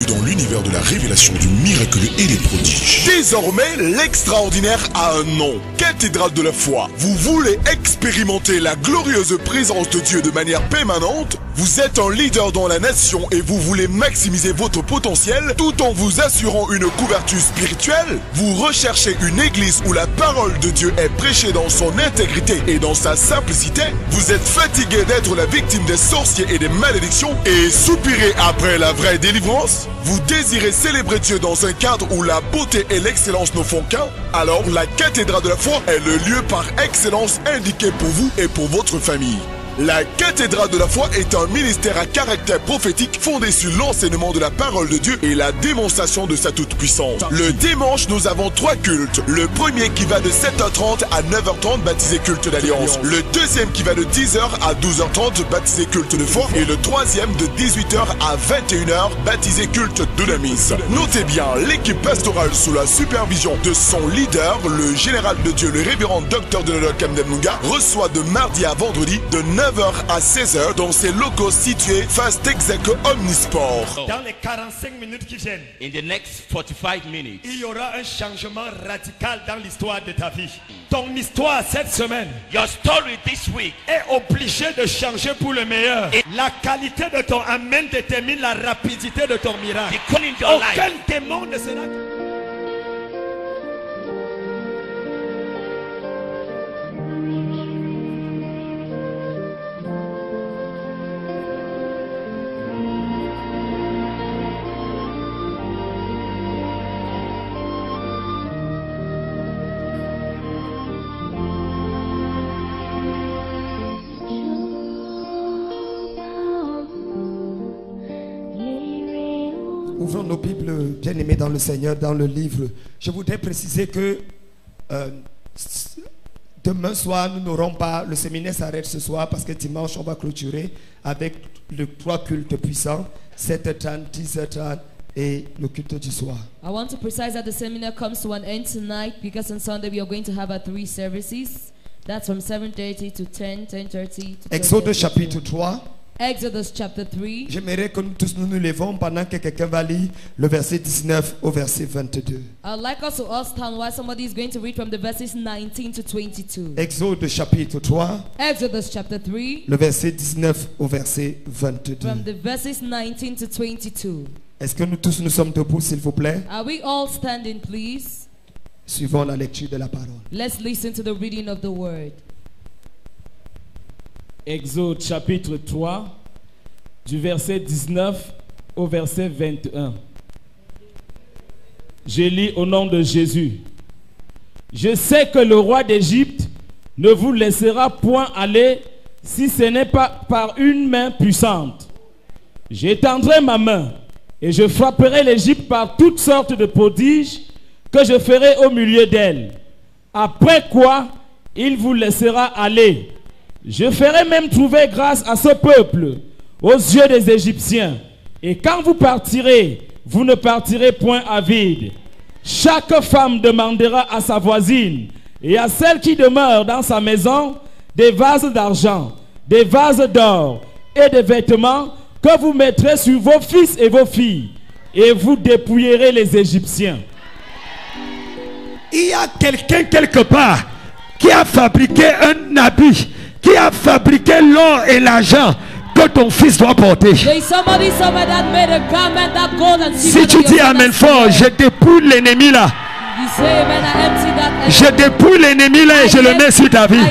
Dans l'univers de la révélation du miraculeux et des prodiges. Désormais, l'extraordinaire a un nom. Cathédrale de la foi. Vous voulez expérimenter la glorieuse présence de Dieu de manière permanente? Vous êtes un leader dans la nation et vous voulez maximiser votre potentiel tout en vous assurant une couverture spirituelle? Vous recherchez une église où la parole de Dieu est prêchée dans son intégrité et dans sa simplicité? Vous êtes fatigué d'être la victime des sorciers et des malédictions et soupirez après la vraie délivrance? Vous désirez célébrer Dieu dans un cadre où la beauté et l'excellence ne font qu'un? Alors la cathédrale de la foi est le lieu par excellence indiqué pour vous et pour votre famille. La cathédrale de la foi est un ministère à caractère prophétique fondé sur l'enseignement de la parole de Dieu et la démonstration de sa toute-puissance. Le dimanche, nous avons 3 cultes. Le premier qui va de 7h30 à 9h30, baptisé culte d'alliance. Le deuxième qui va de 10h à 12h30, baptisé culte de foi. Et le troisième de 18h à 21h, baptisé culte d'Unamis. Notez bien, l'équipe pastorale sous la supervision de son leader, le général de Dieu, le révérend docteur de Nolok Kamden Munga, reçoit de mardi à vendredi de 9h à 16h dans ses locaux situés face Texaco Omnisport. Dans les 45 minutes qui viennent, in the next 45 minutes, il y aura un changement radical dans l'histoire de ta vie. Ton histoire cette semaine, your story this week, est obligée de changer pour le meilleur. La qualité de ton amen détermine la rapidité de ton miracle. Aucun démon ne sera... Ouvrons nos Bibles, bien-aimés dans le Seigneur, dans le livre. Je voudrais préciser que demain soir, nous n'aurons pas, le séminaire s'arrête ce soir parce que dimanche, on va clôturer avec les 3 cultes puissants, 7h30, 10h30 et le culte du soir. I want to precise that the seminar comes to an end tonight because on Sunday we are going to have our 3 services. That's from 7:30 to 10, 10:30 to Exode chapitre 3. Exodus chapter 3. J'aimerais que nous tous nous levons pendant que quelqu'un va lire le verset 19 au verset 22. I'd like us to all stand while somebody is going to read from the verses 19 to 22. Exode chapitre 3. Exodus chapter 3. Le verset 19 au verset 22. From the verses 19 to 22. Est-ce que nous tous nous sommes debout, s'il vous plaît? Are we all standing, please? Suivons la lecture de la parole. Let's listen to the reading of the word. Exode chapitre 3, du verset 19 au verset 21. Je lis au nom de Jésus. Je sais que le roi d'Égypte ne vous laissera point aller si ce n'est pas par une main puissante. J'étendrai ma main et je frapperai l'Égypte par toutes sortes de prodiges que je ferai au milieu d'elle. Après quoi, il vous laissera aller. Je ferai même trouver grâce à ce peuple aux yeux des Égyptiens. Et quand vous partirez, vous ne partirez point à vide. Chaque femme demandera à sa voisine et à celle qui demeure dans sa maison des vases d'argent, des vases d'or et des vêtements que vous mettrez sur vos fils et vos filles. Et vous dépouillerez les Égyptiens. Il y a quelqu'un quelque part qui a fabriqué un habit, qui a fabriqué l'or et l'argent que ton fils doit porter. Si tu dis amen fort, je dépouille l'ennemi là. Je dépouille l'ennemi là et je le mets sur ta vie.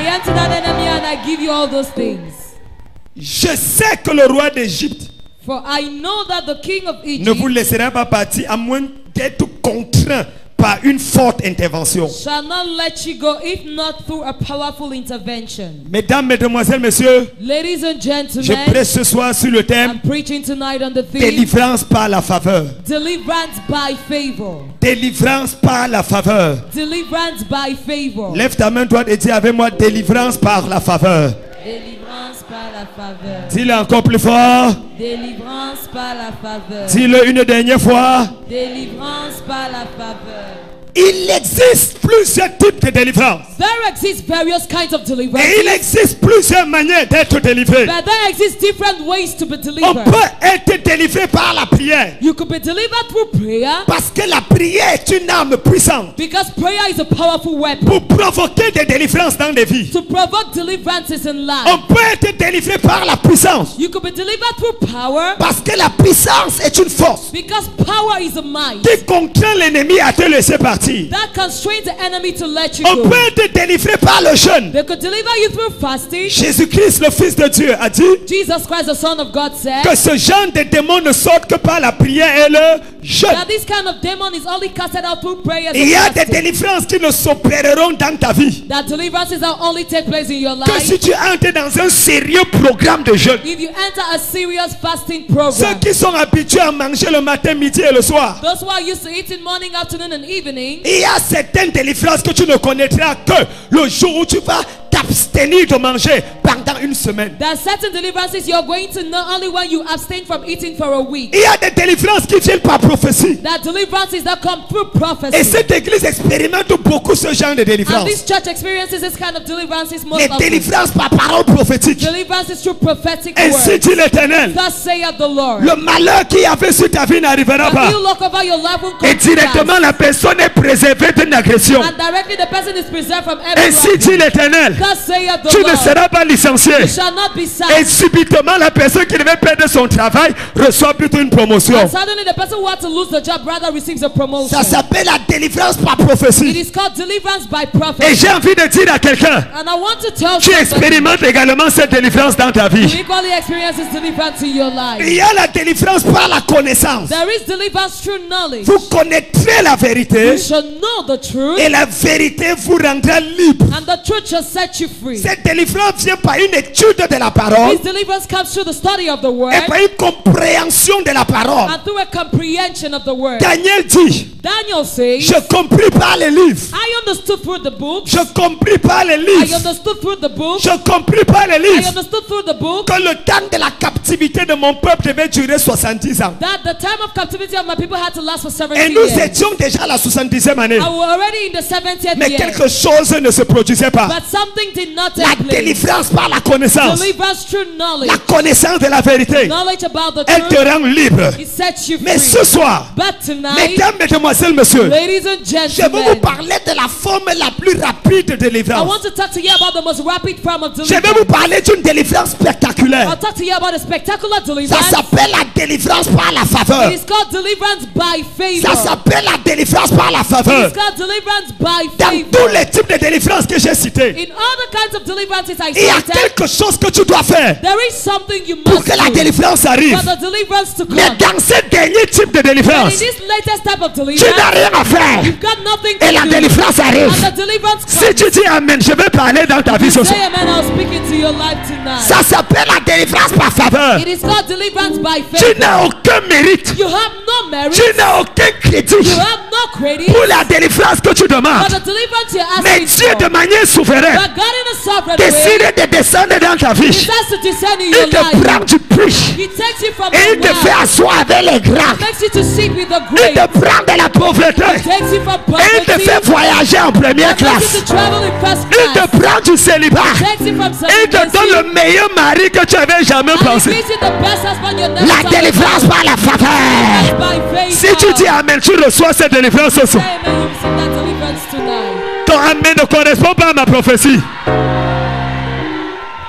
Je sais que le roi d'Égypte ne vous laissera pas partir à moins d'être contraint par une forte intervention. Shall not let you go if not through a powerful intervention. Mesdames, mesdemoiselles, messieurs, ladies and gentlemen, je prêche ce soir sur le thème I'm preaching tonight on the theme, délivrance par la faveur. Deliverance by favor. Délivrance par la faveur. Deliverance by favor. Lève ta main droite et dis avec moi délivrance par la faveur. Délivrance par la faveur. Dis-le encore plus fort. Délivrance par la faveur. Dis-le une dernière fois. Délivrance par la faveur. Il existe plusieurs types de délivrance. There exist various kinds of deliverance. Et il existe plusieurs manières d'être délivré. But there exist different ways to be On delivered. peut être délivré par la prière. You could be delivered through prayer Parce que la prière est une arme puissante because prayer is a powerful weapon pour provoquer des délivrances dans les vies. to provoke deliverances in life. On peut être délivré par la puissance. You could be delivered through power Parce que la puissance est une force because power is a might qui contraint l'ennemi à te laisser partir. that constrains the enemy to let you On go. peut être délivré par le jeûne. They could deliver you through fasting. Jésus-Christ, le Fils de Dieu, a dit Jesus Christ, the Son of God, said que ce genre de démons ne sortent que par la prière et le jeûne. that this kind of demon is only casted out through prayers Il and y a des fasting. délivrances qui ne s'opéreront dans ta vie That deliverances that only take place in your que si life tu entres dans un sérieux programme de jeûne. if you enter a serious fasting Ceux program. qui sont habitués à manger le matin, midi et le soir. Those who are used to eating morning, afternoon, and evening, Il y a certaines délivrances que tu ne connaîtras que le jour où tu vas t'abstenir de manger pendant une semaine. there are certain deliverances you're going to know only when you abstain from eating for a week. Il y a des délivrances qui viennent par prophétie. There are deliverances that come through Et prophecy. cette église expérimente beaucoup ce genre de And délivrance. this church experiences this kind of deliverances most Les often. délivrances par parole prophétique. Deliverances through prophetic Ainsi words. dit l'Éternel. Thus saith the Lord. Le malheur qui avait sur ta vie n'arrivera And pas. you look over your life will come Et to directement pass. la personne est préservée d'une agression. And directly the person is preserved from every Ainsi wrong. dit l'Éternel. Thus saith the Tu ne Lord. seras pas licencié. You shall not be Et sacked. subitement la personne qui devait perdre son travail reçoit plutôt une promotion. And suddenly the person who had to lose the job rather receives a promotion. Ça s'appelle la délivrance par It prophétie. is called deliverance by Et prophecy. j'ai envie de dire à quelqu'un, And I want to tell tu somebody, expérimentes également cette délivrance dans ta you vie. equally experience this deliverance in your life. Il y a la délivrance par la connaissance. There is deliverance through knowledge. Vous connaîtrez la vérité You shall know the truth, et la vérité vous rendra libre. and the truth shall set you free. Cette délivrance vient par une étude de la parole This deliverance comes through the study of the word et par une compréhension de la parole. and through a comprehension of the word. Daniel dit, Daniel says, je compris par les livres. I understood through the book. Je compris par les I livres. understood through the book. Je compris par les I livres understood through the book que le temps de la captivité de mon peuple devait durer 70 ans. that the time of captivity of my people had to last for 70 Et nous years. étions déjà à la 70e année. I was already in the 70th Mais year. quelque chose ne se produisait pas. But something did not La take place. délivrance par la connaissance. Deliverance through knowledge. La connaissance de la vérité. Knowledge about the Elle te truth. rend libre. It sets you Mais free. ce soir, But tonight, mesdames, mesdemoiselles, messieurs, ladies and je veux vous gentlemen, parler de la forme la plus rapide de I délivrance. want to talk to you about the most rapid form of Je vais vous deliverance. parler d'une délivrance spectaculaire. I'll talk to you about a spectacular Ça deliverance. s'appelle la délivrance par la faveur. It is called deliverance by Ça favor. s'appelle la délivrance par la faveur. It's called deliverance by Dans tous favor. les types de délivrance que j'ai cités, In all the kinds of deliverances I il y a cited, quelque chose que tu dois faire there is something you pour must que la do délivrance arrive. for the deliverance to Mais come. dans ce dernier type de And in délivrance, this latest type of tu n'as deliverance, rien à faire. you've got nothing Et la to do. délivrance arrive. And the deliverance Si comes. tu dis Amen, je vais parler dans ta vie ce Say soir. amen, I'll speak into your life tonight. Ça s'appelle la délivrance par faveur. It is called deliverance by Tu faith. n'as aucun mérite. You have no merit. Tu n'as aucun crédit You have no credit pour la délivrance que tu for demandes. the deliverance you're Mais asking Dieu, for. de manière souveraine, But God in a sovereign way décide de descendre dans ta vie. decides to descend in your Il te prend life. du prix. He takes you from Et il the te fait ground, asseoir avec les grands. makes you to sit with the Il great, te prend de la pauvreté. takes you from Et il te poverty, fait voyager en première makes classe. you to travel in first Il class, te prend du célibat. takes you from Il te donne celibacy, le meilleur mari que tu avais jamais and he pensé. gives you the best husband you've never La thought délivrance about. par la faveur. By faith. Si tu dis Amen, tu reçois cette délivrance ce soir. Amen, you receive that deliverance tonight. Ton Amen ne correspond pas à ma prophétie.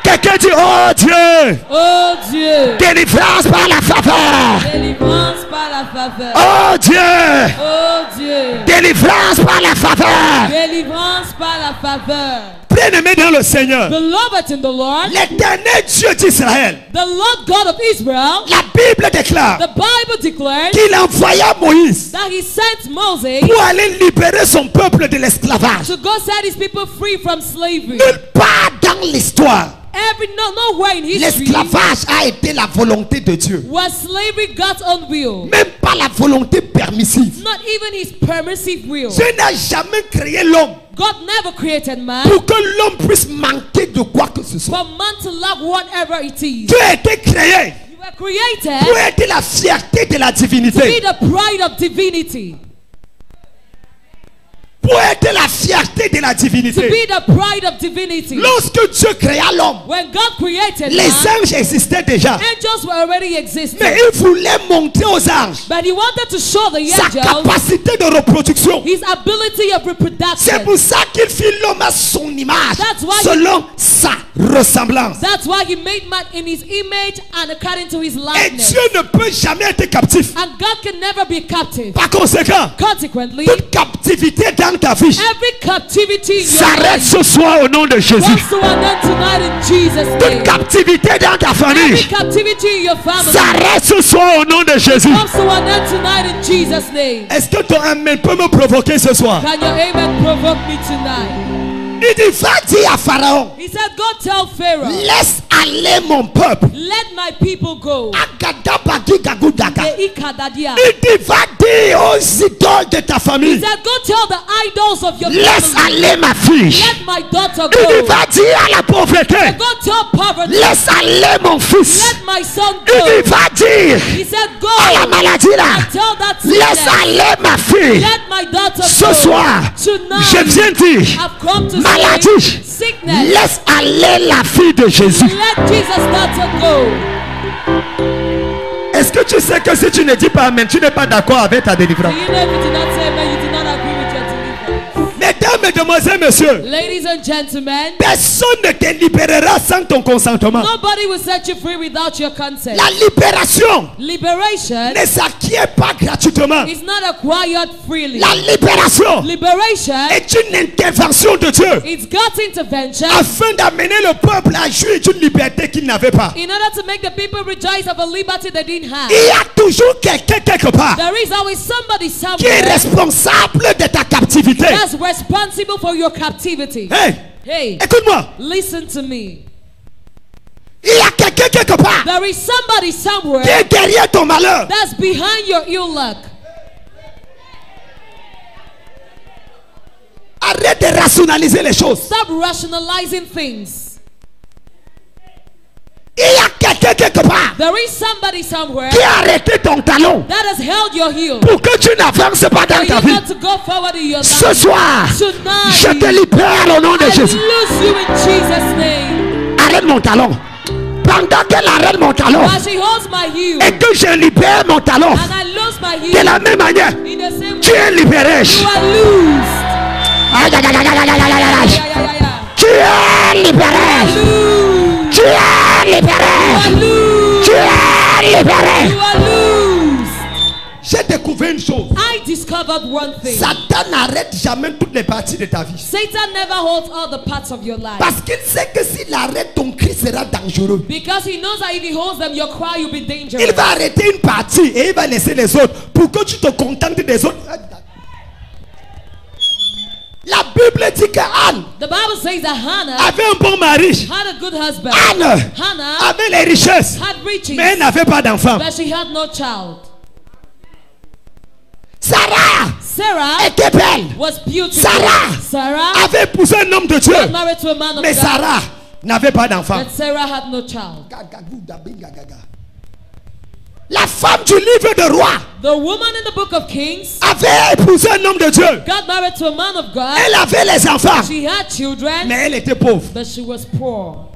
Quelqu'un dit, oh Dieu, Oh Dieu, délivrance par la faveur. délivrance par la faveur. Oh Dieu, Oh Dieu, délivrance par la faveur. délivrance par la faveur. Bien-aimé dans le Seigneur, Beloved in the Lord, l'Éternel Dieu d'Israël, the Lord God of Israel, la Bible déclare the Bible declares qu'il envoya Moïse that he sent Moses pour aller libérer son peuple de l'esclavage. to go set his people free from slavery. Nulle part dans l'histoire, Nowhere in history l'esclavage a été la volonté de Dieu. was slavery God's own will, Même pas la volonté permissive. not even his permissive will. Dieu n'a jamais créé l'homme God never created man pour que l'homme puisse manquer de quoi que ce soit. for man to lack whatever it is. Dieu a été créé You were created pour être la fierté de la to be divinité. the pride of divinity. pour être la fierté de la To divinité. be the pride of divinity. Lorsque Dieu créa l'homme, When God created les man, anges existaient déjà. angels were already existing. Mais il voulait montrer aux anges But he wanted to show the sa angels capacité de reproduction. his ability of C'est reproduction. pour ça qu'il fit l'homme à son image, That's why selon sa ressemblance. That's why he made man in his image and according to his Et likeness. Dieu ne peut jamais être captif. And God can never be captive. Par conséquent, Consequently, toute captivité dans ta vie every captivity in your S'arrête life ce soir au nom de Jésus. comes to an end tonight in Jesus' Toute name. captivité dans ta Every famille. captivity in your family S'arrête ce soir au nom de Jésus. comes to an end tonight in Jesus' name. est-ce que ton amen peut me provoquer ce soir? Can your amen provoke me tonight? Il dit, va dire à Pharaon, He said, go tell Pharaoh, laisse aller mon peuple. let my people go. Agadabagigagudaka. The Ikadadia. Il dit, va dire aux idoles de ta He famille, said, go tell the idols of your Laisse family, aller ma fille. let my daughter Il dit, go. va dire à la pauvreté. Go tell poverty, Laisse aller mon fils. let my son Il go. dit, va dire He said, go à la maladie là. and tell that Laisse sickness, aller ma fille. let my daughter Ce go. soir, Tonight, je viens dire, I've come to maladie, say, sickness, laisse aller la fille de Jésus. let Jesus' daughter go. est-ce que tu sais que si tu ne dis pas amen, tu n'es pas d'accord avec ta Do délivrance? you know if you did not say amen, you did not agree with your deliverance? Mesdames, mesdemoiselles, messieurs, Ladies and gentlemen, personne ne te libérera sans ton consentement. nobody will set you free without your consent. La libération Liberation ne s'acquiert pas gratuitement. is not acquired freely. La libération Liberation est une intervention de Dieu is God's intervention afin d'amener le peuple à jouir d'une liberté qu'il n'avait pas. in order to make the people rejoice of a liberty they didn't have. Il y a toujours quelqu'un quelque part There is always somebody qui est somewhere responsable de ta captivité. that's responsible for your captivity. Hey, Hey, écoute-moi. listen to me. Il y a quelqu'un quelque part There is somebody qui somewhere est derrière ton malheur. that's behind your ill luck. Arrête de rationaliser les choses. Stop rationalizing things. Il y a quelqu'un quelque part There is somebody somewhere qui a arrêté ton talon that has held your heel pour que tu n'avances pas for dans ta you vie. not to go forward in your Ce life. soir, Tonight, je te libère au nom de I Jésus. lose you in Jesus' name. Arrête mon talon. Pendant qu'elle arrête mon talon As she holds my heel et que je libère mon talon, and I lose my de heel la même manière, in the same tu way, es libéré. you are loosed. Aïe, aïe, aïe, aïe, aïe, aïe, aïe, aïe, aïe. Yeah, yeah, yeah, yeah. Tu es libéré. Loose. Tu es You libéré. are loose. Tu es libéré. You are loose. J'ai découvert une chose. I discovered one thing. Satan n'arrête jamais toutes les parties de ta vie. Satan never holds all the parts of your life. Parce qu'il sait que s'il arrête, ton cri sera dangereux. Because he knows that if he holds them, your cry will be dangerous. Il va arrêter une partie et il va laisser les autres pour que tu te contentes des autres. La Bible dit que Anne The Bible says that Hannah avait un bon mari. had a good husband. Anne Hannah avait les richesses, had riches, mais elle n'avait pas d'enfant. but she had no child. Sarah Sarah était belle, was beautiful. Sarah avait épousé un homme de Dieu, was married to a man of mais God, Sarah n'avait pas d'enfant. but Sarah had no child. La femme du livre de roi The woman in the book of Kings avait épousé un homme de Dieu. got married to a man of God. Elle avait les enfants, She had children, mais elle était pauvre. but she was poor.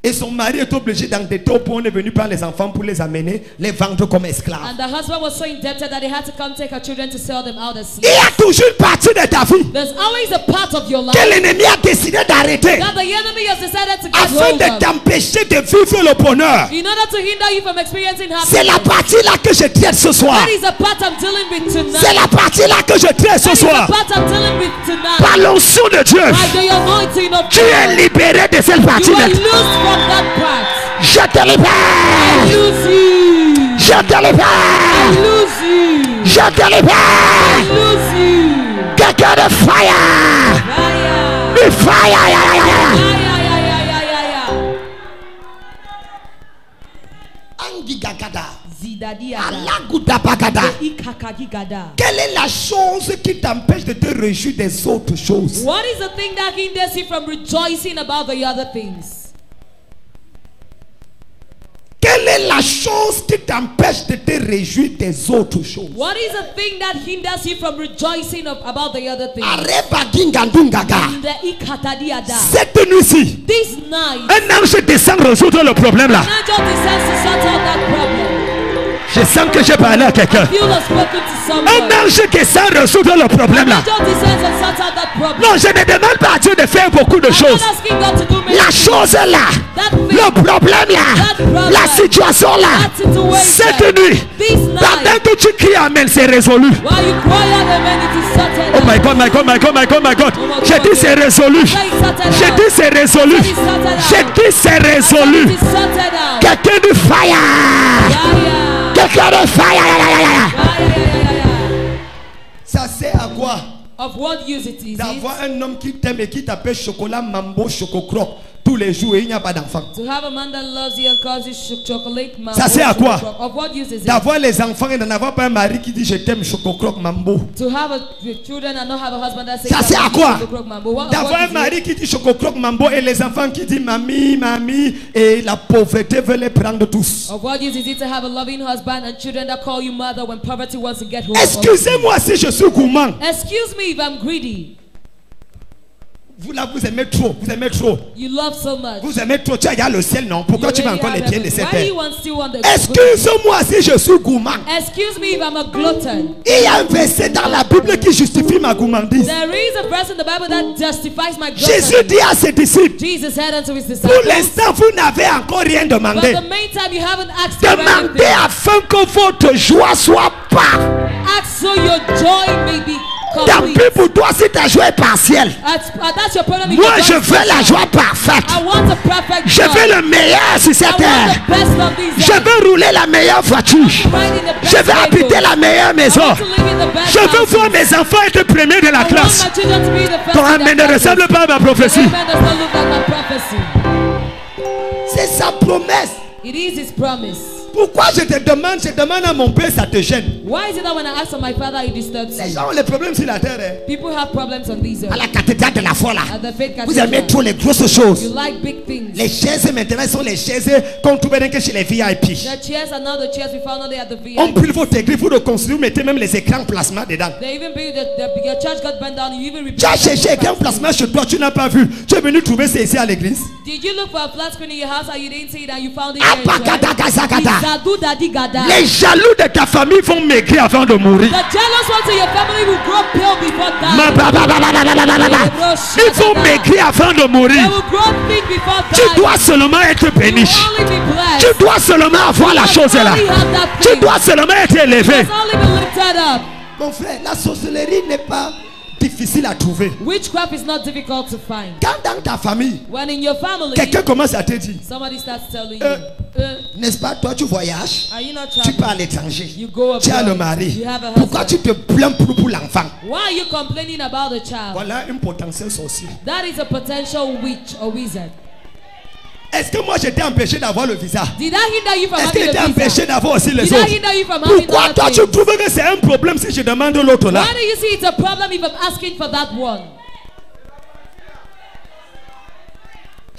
Et son mari est obligé d'endetter au point où on est venu prendre les enfants pour les amener, les vendre comme esclaves. And the husband was so indebted that he had to come take her children to sell them out as Il y slaves. a toujours une partie de ta vie There's always a part of your life que l'ennemi a décidé d'arrêter that the enemy has decided to get afin hold de of t'empêcher de vivre le bonheur. in order to hinder you from experiencing C'est la happiness. partie là que je traite ce soir. That is the part I'm dealing with C'est tonight. la partie là que je traite ce That is the soir. part I'm dealing with tonight. Par l'onction de Dieu, By the anointing of tu es God, libéré de cette partie you are là. loosed from that part. Je te libère. Lose you. Je te libère. Lose you. Je te libère. Lose you. Quelqu'un de fire. Fire. Du fire. Fire, yeah, yeah. Angigagada. Zidadiada. Alagudabagada. Ikakagigada. Quelle est la chose qui t'empêche de te réjouir des autres choses? What is the thing that hinders you from rejoicing about the other things? Quelle Quelle est la chose qui t'empêche de te réjouir des autres choses? What is the thing that hinders you from rejoicing about the other things? Areba gingandungaga. The ikatadiada. Cette nuit-ci, This night, Un ange descend résoudre le problème là. an angel descends to sort out that problem. Je sens que j'ai parlé à quelqu'un. You have spoken to someone. Un ange descend résoudre le problème là. Angel descends and sorts out that problem. Non, je ne demande pas à Dieu de faire beaucoup de I'm choses. not asking God to do many La things. chose est là. That thing, Le problème là. La situation là. that situation, Cette nuit, this pendant night, que tu cries Amen, c'est résolu. while you cry out amen, it is sorted Oh out. my God, my God, my God, my God, my God. J'ai dit c'est résolu. J'ai dit c'est résolu. J'ai dit c'est It résolu. is sorted out. Quelqu'un de fire. Yeah. Quelqu'un de fire. ça sert à quoi? Of what use it is D'avoir un homme qui t'aime et qui t'appelle chocolat mambo chococroc tous les jours et il n'y a pas d'enfant. to have a man that loves you and calls you chocolate mambo. Ça sert à quoi? Of what use is it? D'avoir les enfants et d'en avoir pas un mari qui dit je t'aime chococroc mambo. To have children and not have a husband that says Ça sert à quoi? chocolate mambo. What D'avoir is un it? mari qui dit chococroc mambo et les enfants qui disent mamie, mamie et la pauvreté veut les prendre tous. Of what use is it to have a loving husband and children that call you mother when poverty wants to get hold of you? Excusez-moi si je suis gourmand. Excuse me if I'm greedy. Vous là, vous aimez trop, vous aimez trop. You love so much. Vous aimez trop, tu as le ciel, non? Pourquoi You tu vas already encore les have pieds de heaven. cette Why do you terre? still want the Excuse-moi si je suis gourmand. Excuse me if I'm a glutton. Il y a un verset dans la Bible qui justifie ma gourmandise. There is a verse in the Bible that justifies my Jésus gluttony. dit à ses disciples, Jesus said unto his pour disciples, l'instant, vous n'avez encore rien but demandé. the meantime you haven't asked for Demandez anything. afin que votre joie soit pas. Ask so your joy may be Tant pis complete. pour toi si ta joie est partielle. That's your problem. if Moi, your je joy is veux la partial. joie parfaite. I want a perfect Je joy. veux le meilleur sur I cette want terre. the best of these Je earth. veux rouler la meilleure voiture. Riding the best Je veux vehicle. habiter la meilleure I maison. want to live in the best Je veux houses. voir mes enfants être premiers de la I want classe. my children to be the first Ton in their Amen ne classes. ressemble pas à ma prophétie. Amen does not look like my prophecy. C'est sa promesse. It is his promise. Pourquoi je demande à mon père, ça te gêne? Why is it that when I ask for my father, he disturbs Les you? gens ont les problèmes sur la terre. Hein. People have problems on these À earth. la cathédrale de la foi là. At the faith Vous aimez cathedral. trop les grosses choses. You like big things. Les chaises maintenant sont les chaises qu'on trouve que chez les VIP. The chairs are now the chairs we found only at the On VIP. brûle votre église, vous le construisez, vous mettez même les écrans plasma dedans. They even build your church got burned down. You even rebuilt Tu as it. cherché écran plasma chez toi, tu n'as pas vu. Tu es venu trouver ça ici à l'église. Did you look for a flat screen in your house and you didn't see it and you found it here in church? Apakadagazagada. Izadu dadi gada. Les jaloux de ta famille vont maigrir avant de mourir. The jealous ones in your family will grow pale before Ma dying. ba ba ba ba ba ba ba ba ba ba. Ils vont maigrir avant de They mourir. will grow thin before Tu dying. dois seulement être You béni. will only be blessed. Tu dois seulement avoir la chose là. You only have that Tu thing. dois seulement être élevé. You must only be lifted up. Mon frère, la sorcellerie n'est pas difficile à trouver. Witchcraft is not difficult to find. Quand dans ta famille, When in your family, quelqu'un commence à te dire, somebody starts telling you, n'est-ce pas, toi tu voyages, are you not tu traveling? pars à l'étranger, You go tu as abroad. le mari. You have a Pourquoi tu husband. te plains pour l'enfant? Why are you complaining about the child? Voilà un potentiel sorcier. That is a potential witch or wizard. Est-ce que moi j'étais empêché d'avoir le visa? Did I hinder you from Est-ce qu'il having était a empêché visa? d'avoir aussi les Did I autres? hinder you from having Pourquoi other toi tu things? trouves que c'est un problème si je demande l'autre là? Why do you see it's a problem if I'm asking for that one?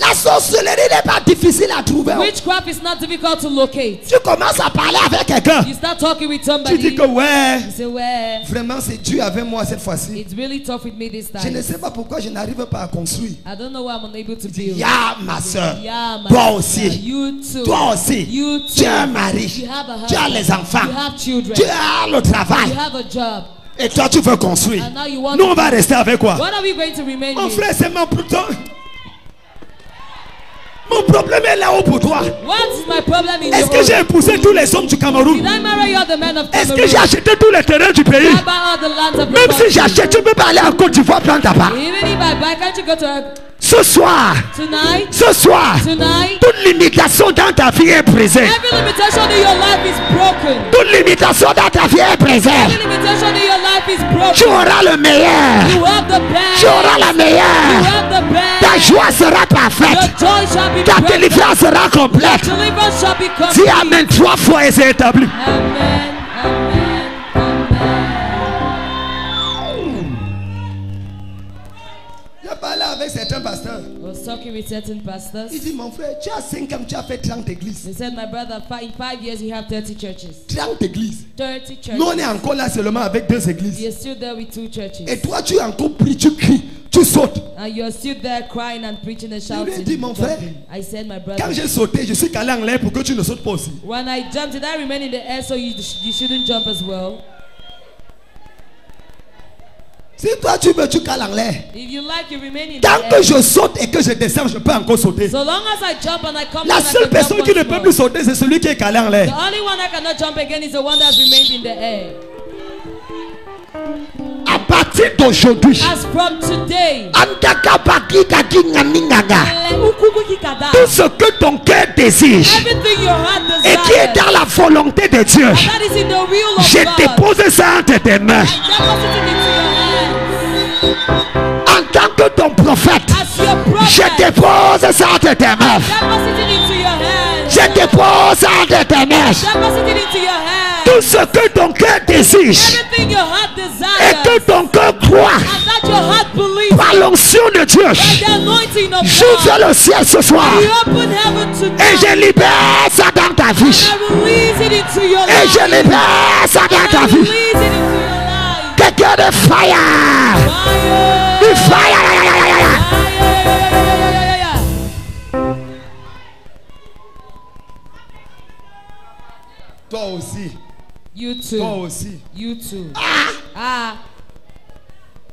La sorcellerie n'est pas difficile à trouver. Witchcraft is not difficult to locate. Tu commences à parler avec quelqu'un. You start talking with Tu dis somebody. que ouais, You say, well, vraiment c'est Dieu avec moi cette fois-ci. it's really tough with me this Je ne time. sais pas pourquoi je n'arrive pas à construire. I don't know why I'm unable to Il dit, build. ya ma soeur, Yeah, my toi sister, aussi, you too. toi aussi, You tu too. as un mari, You have a tu as husband. les enfants, You have children. tu as le travail, You have a job. et toi tu veux construire. And now you want Nous on to- va rester avec quoi? What are we going to remain Mon with? frère, c'est mon plutôt. Mon problème est là-haut pour toi. What is my problem in Est-ce your que own? j'ai épousé tous les hommes du Cameroun? Did I marry all the men of Est-ce Cameroon? que j'ai acheté tous les terrains du pays? Did I buy all the lands of the Même si country? j'achète, tu peux pas aller en Côte d'Ivoire prendre ta part. Even if I buy, can't you go to Ce soir, tonight? ce soir, Tonight? toute limitation dans ta vie est brisée. Every limitation in your life is broken. Toute limitation dans ta vie est brisée. Every limitation in your life is Tu broken. auras le meilleur. You have the best. Tu auras la You meilleure. have the best. Ta joie sera Your parfaite. joy shall be Ta perfect. délivrance sera complète. Deliverance shall be Dis complete. Amen 3 fois et c'est établi. Amen. Amen. Amen. J'ai parlé avec certains pasteurs. I was talking working with certain pastors. Il dit, mon frère, tu as 5 ans, tu as fait 30 églises. He said, my brother, in 5 years you have 30 churches. 30 églises. 30 churches. Nous, on est encore là seulement avec 2 églises. You're still there with 2 churches. Et toi, tu as encore pris, tu cries, tu sautes. And you're still there crying and preaching and Je lui ai shouting. dit, mon frère, jumping. I said, my brother, quand j'ai sauté, je suis calé en l'air pour que tu ne sautes pas aussi. when I jumped, did I remain in the air so you shouldn't jump as well? Si toi tu veux, tu cales en l'air. If you like, you remain in Tant the que air. je saute et que je descends, je peux encore sauter. So long as I jump and I come La down, I seule can personne jump qui ne once peut more. plus sauter, c'est celui qui est calé en The l'air. only one that cannot jump again is the one that has remained in the air. À partir d'aujourd'hui, As from today, tout ce que ton cœur désire everything your heart et qui est desires, dans la volonté de Dieu, that is in the will of je God, dépose ça entre tes mains. deposit it into your hands. En tant que ton prophète, As your je prophet, dépose ça entre tes mains. deposit it into your hands. Je dépose ça entre tes mains. Deposit it into your hands. Tout ce que ton cœur désire Everything your heart et que desires, ton cœur croit and that your heart believes, par l'onction de Dieu, by the anointing of j'ouvre God, le ciel ce soir we open heaven et tonight. je libère ça dans ta vie. I release it into your Et je life. libère ça dans I ta release vie. it into your life. Quelqu'un de fire. Fire. Du fire. Toi aussi, You toi too. aussi. You too. Ah.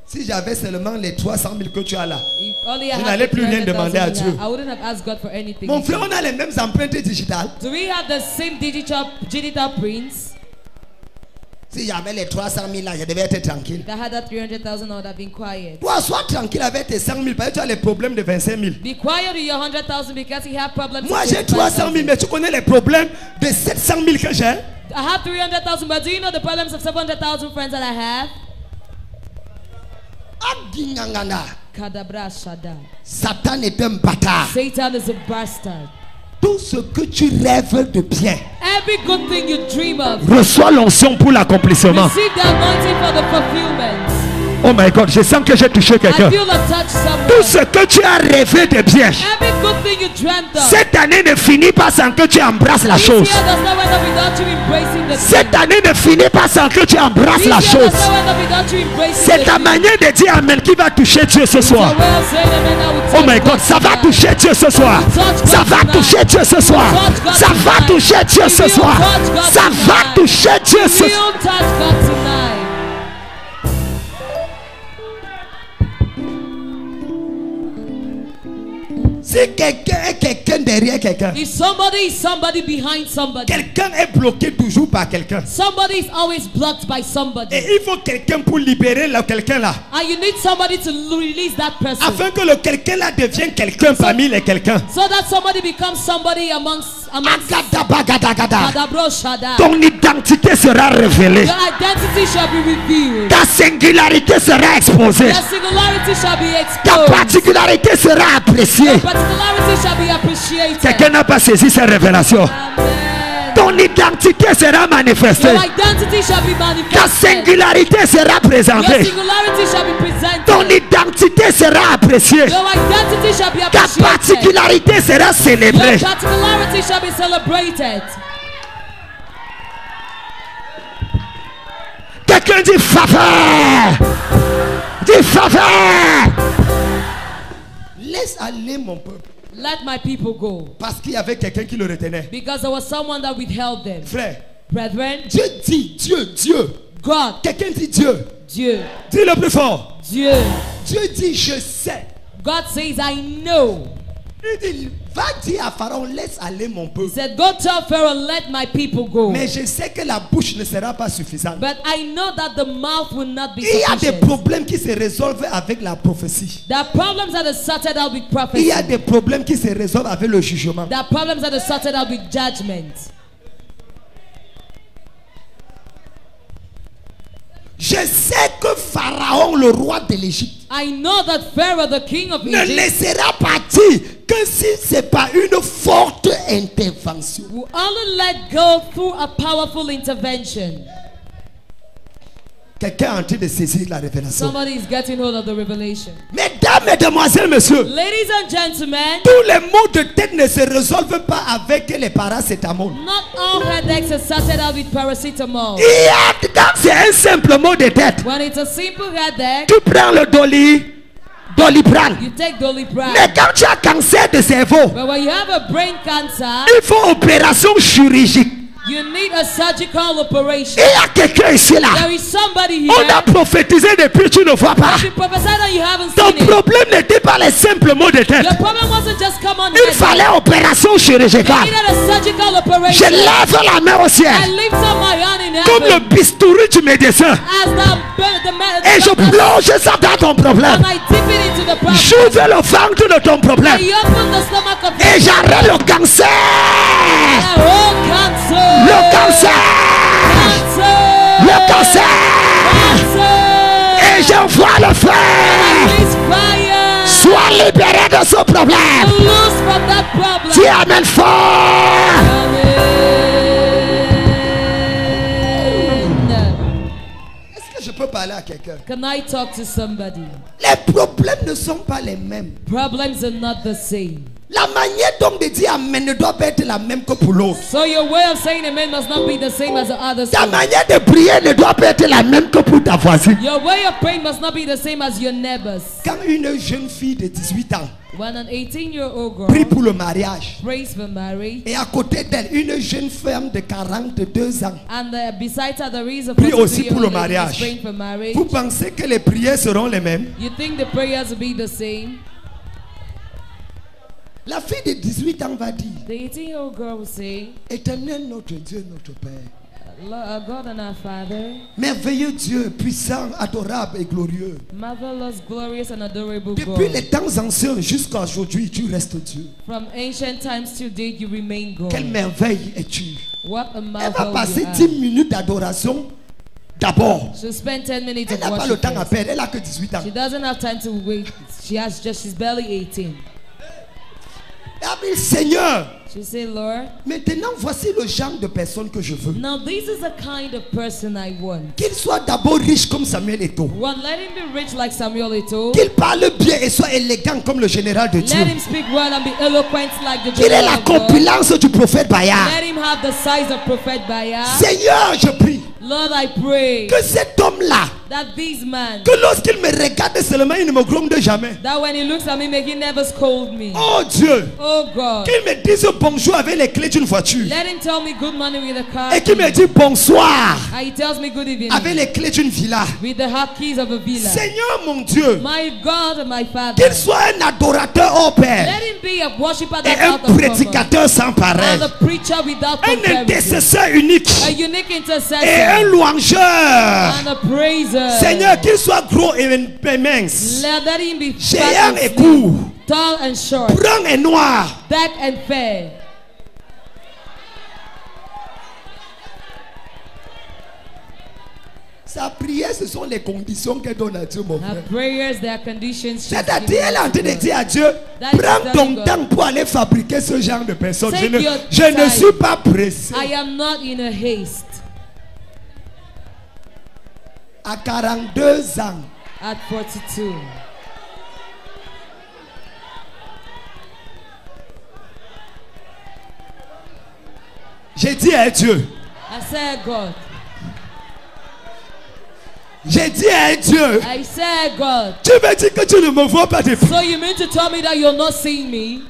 Si j'avais seulement les 300 000 que tu as là, If only I je had n'allais the plus rien 300,000 demander à Dieu. I wouldn't have asked God for anything. Mon frère, on a les mêmes empreintes digitales. Do we have the same digital prints? Si j'avais les 300 000 là, je devais être tranquille. That had that 300,000, I would have been quiet. Toi, sois tranquille avec tes 100 000 parce que tu as les problèmes de 25 000. Be quiet with your 100,000 because you have problems. Moi, with j'ai 300 000, mais tu connais les problèmes de 700 000 que j'ai. I have 300,000, but do you know the problems of 700,000 friends that I have? Adingangana. Kadabra Shada. Satan est un bâtard. Satan is a bastard. Tout ce que tu rêves de bien, Every good thing you dream of, Reçois l'onction pour l'accomplissement. receive the anointing for the fulfillment. Oh my God, je sens que j'ai touché I quelqu'un. feel a touch Tout somewhere. ce que tu as rêvé de bien, Every good thing you dreamt of. cette année ne finit pas sans que tu embrasses la This chose. year does not end up without you embracing the Cette thing. année ne finit pas sans que tu embrasses This la year chose. does not end up without you embracing C'est the ta thing. manière de dire Amen qui va toucher Dieu ce soir. So well said, amen. I will Oh touch my God, ça va tonight. toucher Dieu ce soir. Ça va toucher Dieu ce soir. Ça va toucher Dieu ce soir. Ça va toucher Dieu ce We'll soir. touch God tonight. si quelqu'un est quelqu'un derrière quelqu'un, If somebody is somebody behind somebody, quelqu'un est bloqué toujours par quelqu'un. somebody is always blocked by somebody. Et il faut quelqu'un pour libérer quelqu'un là. And you need somebody to release that person. Afin que le quelqu'un là devienne quelqu'un parmi les quelqu'un. So that somebody becomes somebody amongst Agadabagada. Kadabro Shada. Ton identité sera révélée. Your identity shall be revealed. Ta singularité sera exposée. Your singularity shall be Ta exposed. particularité sera appréciée. Your particularity shall be appreciated. Quelqu'un n'a pas saisi ces révélations. Amen. Ton identité sera manifestée. Your identity shall be Ta manifested. singularité sera Your présentée. singularity shall be presented. Ton identité sera appréciée. Your identity shall be Ta appreciated. particularité sera Your célébrée. particularity shall be celebrated. Quelqu'un dit faveur. Dis faveur. Laisse aller mon peuple. Let my people go. Parce qu'il y avait quelqu'un qui le retenait. Because there was someone that withheld them. Frère, Brethren, Dieu dit, Dieu. God, Quelqu'un dit Dieu. Dieu, Dis le plus fort. Dieu. Dieu dit, je sais. God says, I know. Il dit, va dire à Pharaon, laisse aller mon He peuple. said, go tell Pharaoh, let my people go. Mais je sais que la bouche ne sera pas suffisante. But I know that the mouth will not be Il y a des sufficient. problèmes qui se résolvent avec la prophétie. There are problems that are sorted out with Il prophecy. y a des problèmes qui se résolvent avec le jugement. There are problems that are sorted out with judgment. Je sais que Pharaon, le roi de l'Égypte, I know that Pharaoh, the king of ne Egypt, laissera partir que si ce n'est pas une forte intervention. will only let go through a powerful intervention. Quelqu'un est en train de saisir la révélation. Somebody is getting hold of the revelation. Mesdames, mesdemoiselles, messieurs, Ladies and gentlemen, tous les maux de tête ne se résolvent pas avec les paracétamol. not all headaches are sorted out with paracetamol. Il y a, quand c'est un simple mot de tête, When it's a simple headache, tu prends le Doliprane. you take Doliprane. Mais quand tu as cancer de cerveau, But when you have a brain cancer, il faut opération chirurgicale. you need a surgical operation. Il y a quelqu'un ici là. There is somebody On a here. prophétisé depuis tu ne vois pas. You prophesied and you haven't Ton seen it. problème n'était pas les simples mots de tête. Your problem wasn't just come on Il fallait opération You chirurgicale. needed a surgical Je operation. lève la main au I ciel. lift up my hand in Comme le heaven bistouri du médecin. as Et je plonge ça dans ton problème. and I dip it into the problem. J'ouvre le ventre de ton problème. I open the stomach of Et the j'arrête le cancer. whole cancer. Le cancer. Cancer. Le cancer. Cancer. Et j'envoie le feu. Release fire. Sois libéré de ce problème. Loose from that problem. Dis amen fort. Amen. Est-ce que je peux parler à quelqu'un? Can I talk to somebody? Les problèmes ne sont pas les mêmes. Problems are not the same. La manière donc de dire amen ne doit pas être la même que pour l'autre. So your way of saying amen must not be the same as the others. Ta manière de prier ne doit pas être la même que pour ta voisine. Your way of praying must not be the same as your neighbors. Quand une jeune fille de 18 ans When an 18-year-old prie girl pour le mariage, prays for marriage, et à côté d'elle, une jeune femme de 42 ans, and beside her there is a prie aussi pour le 42-year-old lady mariage. who's praying for marriage, Vous pensez que les prières seront les mêmes? you think the prayers will be the same? La fille de 18 ans va dire, The 18-year-old girl will say, Éternel notre Dieu, notre Père, Lord, God and our Father, merveilleux Dieu, puissant, adorable et glorieux. marvelous, glorious, and adorable Depuis God. les temps anciens jusqu'à aujourd'hui, tu restes Dieu. From ancient times till date, you remain God. Quelle merveille es-tu? What a Elle va marvel passer you 10 are. minutes d'adoration d'abord. She'll spend 10 minutes Elle of n'a pas le worship temps à first. perdre, elle a que 18 ans. She doesn't have time to wait. She's barely 18. Elle a dit, Seigneur, She say, Lord, maintenant voici le genre de personne que je veux. now this is the kind of person I want. Qu'il soit d'abord riche comme Samuel Eto'o. One, let him be rich like Samuel Eto'o. Qu'il parle bien et soit élégant comme le général de Dieu. Let him speak well and be eloquent like the Qu'il ait general la of God. compilance du prophète Bayard. Let him have the size of Prophet Bayard. Seigneur, je prie Lord, I pray que cet homme-là, that this man, que lorsqu'il me regarde seulement, il ne me gronde jamais. that when he looks at me, may he never scold me. Oh Dieu, Oh God, qu'il me dise bonjour avec les clés d'une voiture. let him tell me good morning with a car Et qu'il me key. dise bonsoir And he tells me good evening avec les clés d'une villa. with the hot keys of a villa. Seigneur mon Dieu, My God and my Father, qu'il soit un adorateur au Père let him be a worshiper et that's un out of common, prédicateur sans pareil. and a preacher without Un comparison, intercesseur unique a unique et un intercessor, louangeur. and a praiser. Seigneur, qu'il soit gros et mince, Let him be géant fat et and court, slim, tall and short, brun et noir. dark and fair. Sa prière, ce sont les conditions qu'elle donne à Dieu, mon Her frère. prayers, their conditions. she's C'est-à-dire, given elle est en to train de God. dire à Dieu, That is prends telling ton God. temps pour aller fabriquer ce genre de personnes. Je Take ne, your je ne time. suis pas pressé. I am not in a haste. À 42 ans, At 42, j'ai dit à Dieu, I said, God. j'ai dit à Dieu, I said, God. tu me dis que tu ne me vois pas depuis. So you mean to tell me that you're not seeing me?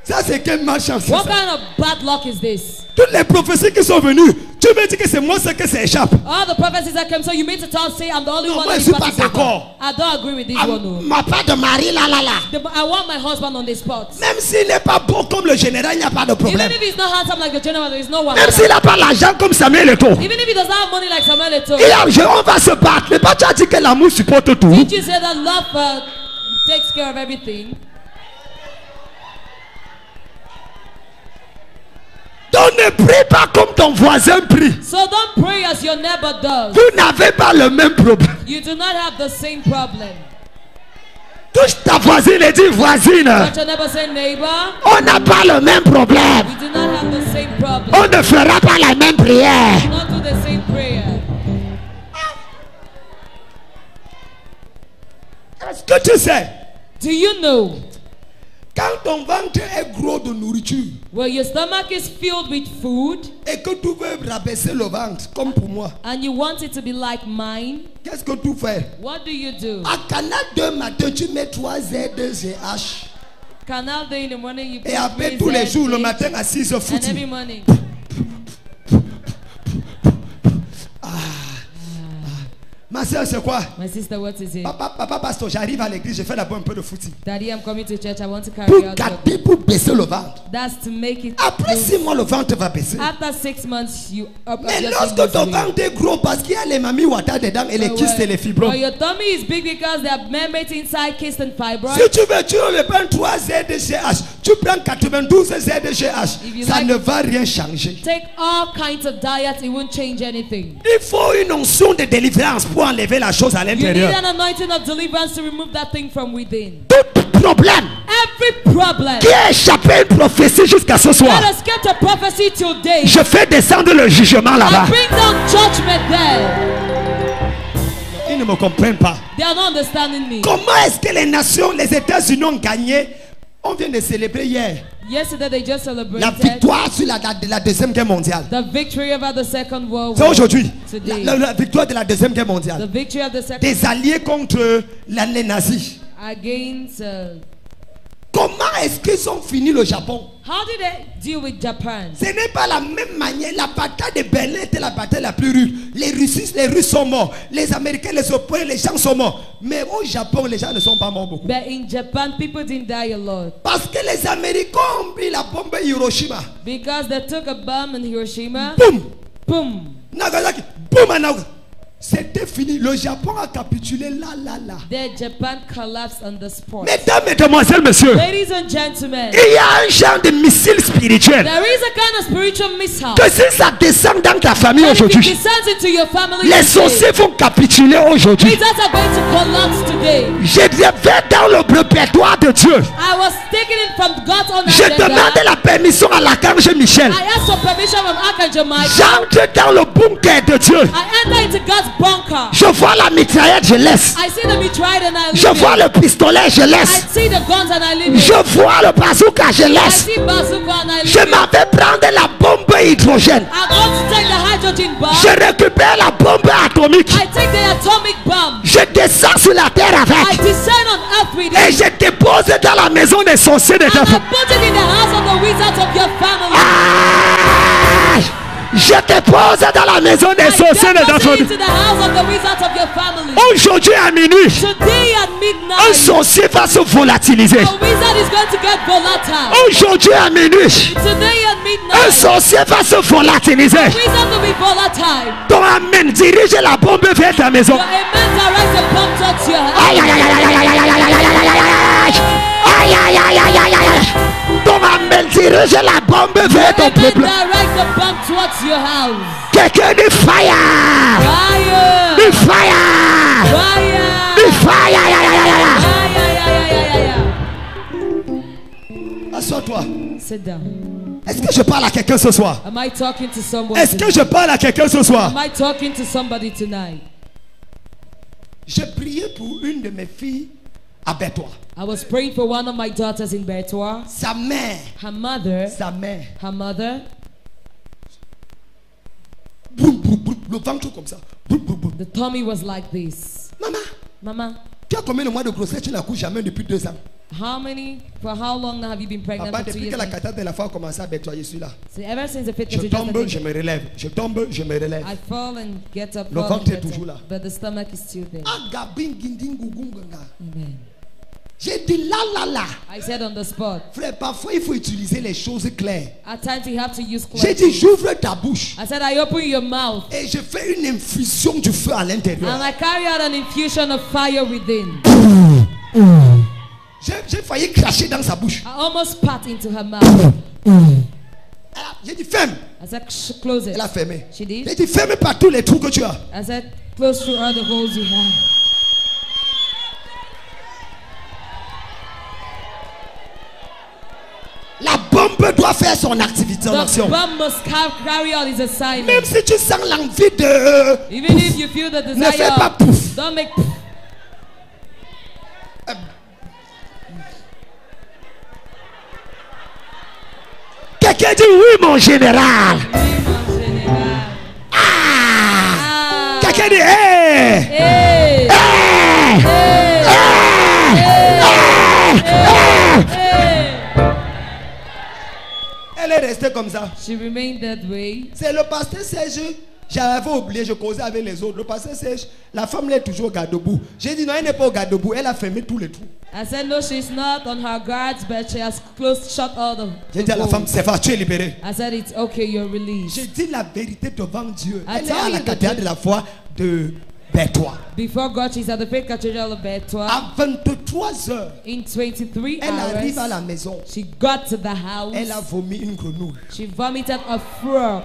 Ça, c'est quelle malchance. What kind of bad luck is this? Toutes les prophéties qui sont venues, tu me dis que c'est moi ce que ça échappe. All the prophecies that came, so you mean to say I'm the only Non, one moi, that je is suis pas participating? d'accord. I don't agree with this Ah, one. No. ma part de mari, là, là, là. I want my husband on the spot. Même s'il n'est pas beau comme le général, il n'y a pas de Even problème. if he's not handsome like the general, there is no one. Même s'il n'a pas l'argent comme Samuel Eto'o. Even if he does not have money like Samuel Eto'o. On va se battre. Mais pas tu as dit que l'amour supporte tout. Did you say that love takes care of everything? Donc ne prie pas comme ton voisin prie. So don't pray as your neighbor does. Vous n'avez pas le même problème. You do not have the same problem. Touche ta voisine et dis voisine. But your neighbor say, neighbor, On n'a pas le même problème. we do not have the same problem. On ne fera pas la même prière. Not do the same prayer. que tu sais, Do you know? quand ton ventre est gros de nourriture When your stomach is filled with food et que tu veux rabaisser le ventre, comme pour moi, and you want it to be like mine, qu'est-ce que tu fais? what do you do? À Canal 2 matin, tu mets 3 ZGH. Canal Day in the morning, you Et après tous les jours, le matin à 6h and every foutu. morning. Ma soeur, c'est quoi? My sister, what is it? Papa pasteur, j'arrive à l'église, je fais d'abord un peu de footing. Daddy, I'm coming to church. I want to carry Pour out. garder, pour baisser le ventre. That's to make it. Après loose. 6 mois, le ventre va baisser. After 6 months, you up. Mais lorsque ton ventre est gros, parce qu'il y a les mamies water dedans et les kystes et les fibromes. Or your tummy is big because there are membranes inside, kysts and fibroids. Si tu veux, tu ne prends 3 ZGH, tu prends 92 ZGH, If you ça like- ne va rien changer. Take all kinds of diets, it won't change anything. Il faut une onction de délivrance pour enlever la chose à You need l'intérieur. an anointing of deliverance to remove that thing from within. Tout problème Every problem qui a échappé à une prophétie jusqu'à ce soir, that has kept a prophecy till date, je fais descendre le jugement là-bas. I bring down judgment there. Ils ne me comprennent pas. They are not understanding me. Comment est-ce que les nations, les États-Unis ont gagné? On vient de célébrer hier Yesterday they just la celebrated victoire sur la Deuxième Guerre mondiale. the victory over the Second World C'est War. aujourd'hui. Today. La victoire de la Deuxième Guerre The mondiale. victory of the Second Des alliés contre les nazis. against. Comment est-ce qu'ils ont fini le Japon? How did they deal with Japan? Ce n'est pas la même manière. La bataille de Berlin était la bataille la plus rude. Les Russes sont morts. Les Américains, les Européens, les gens sont morts. Mais au Japon, les gens ne sont pas morts beaucoup. But in Japan, people didn't die a lot Parce que les Américains ont pris la bombe Hiroshima. because they took a bomb in Hiroshima. Boum! Boom. Nagasaki. Boum! à Nagasaki. C'était fini. Le Japon a capitulé là. Then Japan collapsed on the spot. Mesdames, Mesdemoiselles, Messieurs, Ladies and gentlemen, il y a un genre de missile spirituel there is a kind of spiritual missile. que si ça descend dans ta famille And if it aujourd'hui, descends into your family les today, sorciers vont capituler aujourd'hui. wizards are going to collapse today. Je vais dans le répertoire de Dieu. I was taking it from God's own Je agenda. demandais la permission à l'archange Michel. I asked for permission from Archangel Michael. J'entre dans le bunker de Dieu. I enter into God's bunker. Je vois la mitraillette, je laisse. I see the mitraille and I Je leave vois it. le pistolet, je I laisse. see the guns and I leave it. Je vois le bazooka, je I laisse. see bazooka and I leave Je it. m'en vais prendre la bombe hydrogène. I'm going to take the hydrogen bomb. Je récupère la bombe atomique. I take the atomic bomb. Je descends sur la terre I avec. descend on earth with Et it. je dépose dans la maison des sorciers de ta And I famille. put it in the house of the wizards of your family. Je dépose dans la maison des I sorciers de ta deposit famille. into the house of the wizards of your family. Aujourd'hui à minuit, Today at un midnight, sorcier va se volatiliser. a wizard is going to get volatile. Aujourd'hui à minuit, Today at un midnight, sorcier va se volatiliser. wizard will be volatile. Ton amen dirige la bombe vers ta maison. Your amen directs the bomb towards your house. Aïe, aïe, aïe, aïe, aïe, aïe, aïe, aïe, aïe, aïe, aïe, aïe, aïe. Aïe, aïe, aïe, aïe, aïe, aïe. Ton amen dirige la bombe vers ton Amen peuple. direct the bomb towards your house. Quelqu'un dit fire. Fire! Dit fire. Fire! Dit fire. Aïe, aïe, aïe, aïe, aïe. Ay, ay, ay, ay, ay, ay, Assois-toi. ay. Sit down. Est-ce que je parle à quelqu'un ce soir? Am I talking to someone Est-ce que tonight? je parle à quelqu'un ce soir? Am I talking to somebody tonight? J'ai prié pour une de mes filles à Bétois. I was praying for one of my daughters in Bertois. Sa mère. Her mother, Boum, boum, boum, le ventre comme ça. Boum, boum, boum. the tummy was like this. Maman, Mama, tu as combien de mois de grossesse? Tu n'accouches jamais depuis 2 ans. for how long now have you been pregnant? Papa, For 2 depuis years que la now? catastrophe de la foi a commencé à Bétois, je suis là. So ever since the fifth Je cathedral, tombe, je me relève. Je tombe, je me relève. I fall and get up. Le fall and ventre est get toujours up, là. but the stomach is still there. Agabin, ginding, gugunganga. Amen. J'ai dit là, là, là. I said on the spot. Frère, parfois il faut utiliser les choses claires. At times you have to use J'ai dit, clarity. j'ouvre ta bouche. I said I open your mouth Et je fais une infusion du feu à l'intérieur. and I carry out an infusion of fire within. J'ai failli cracher dans sa bouche. I almost spat into her mouth. J'ai dit, ferme. I said, close it. Elle a fermé. She did. J'ai dit, ferme par tous les trous que tu as. I said, close through all the holes you have. La bombe doit faire son activité en The action. bomb must carry out his Même assignment. si tu sens l'envie de... Even if you feel the Ne fais pas desire, pouf. don't make. Quelqu'un dit oui, mon général. Oui, mon général. Ah. Quelqu'un dit hey. Hey. Hey. Elle est restée comme ça. She remained that way. C'est le pasteur Serge. J'avais oublié, je causais avec les autres. Le pasteur Serge, la femme elle est toujours au garde-boue. J'ai dit non, elle n'est pas au garde-boue. Elle a fermé tous les trous. I said no, she's not on her guards, but she has shut all the. J'ai dit à la femme, c'est va, tu es libérée. I said it's okay, you're released. J'ai dit la vérité devant Dieu. I Elle est tell à la you the cathédrale de la foi de Bertois. Before God, she's at the Faith Cathedral of Bertois. À 23 heures, In 23 elle arrive à hours, la maison. she got to the house. Elle a vomi une grenouille. She vomited a frog.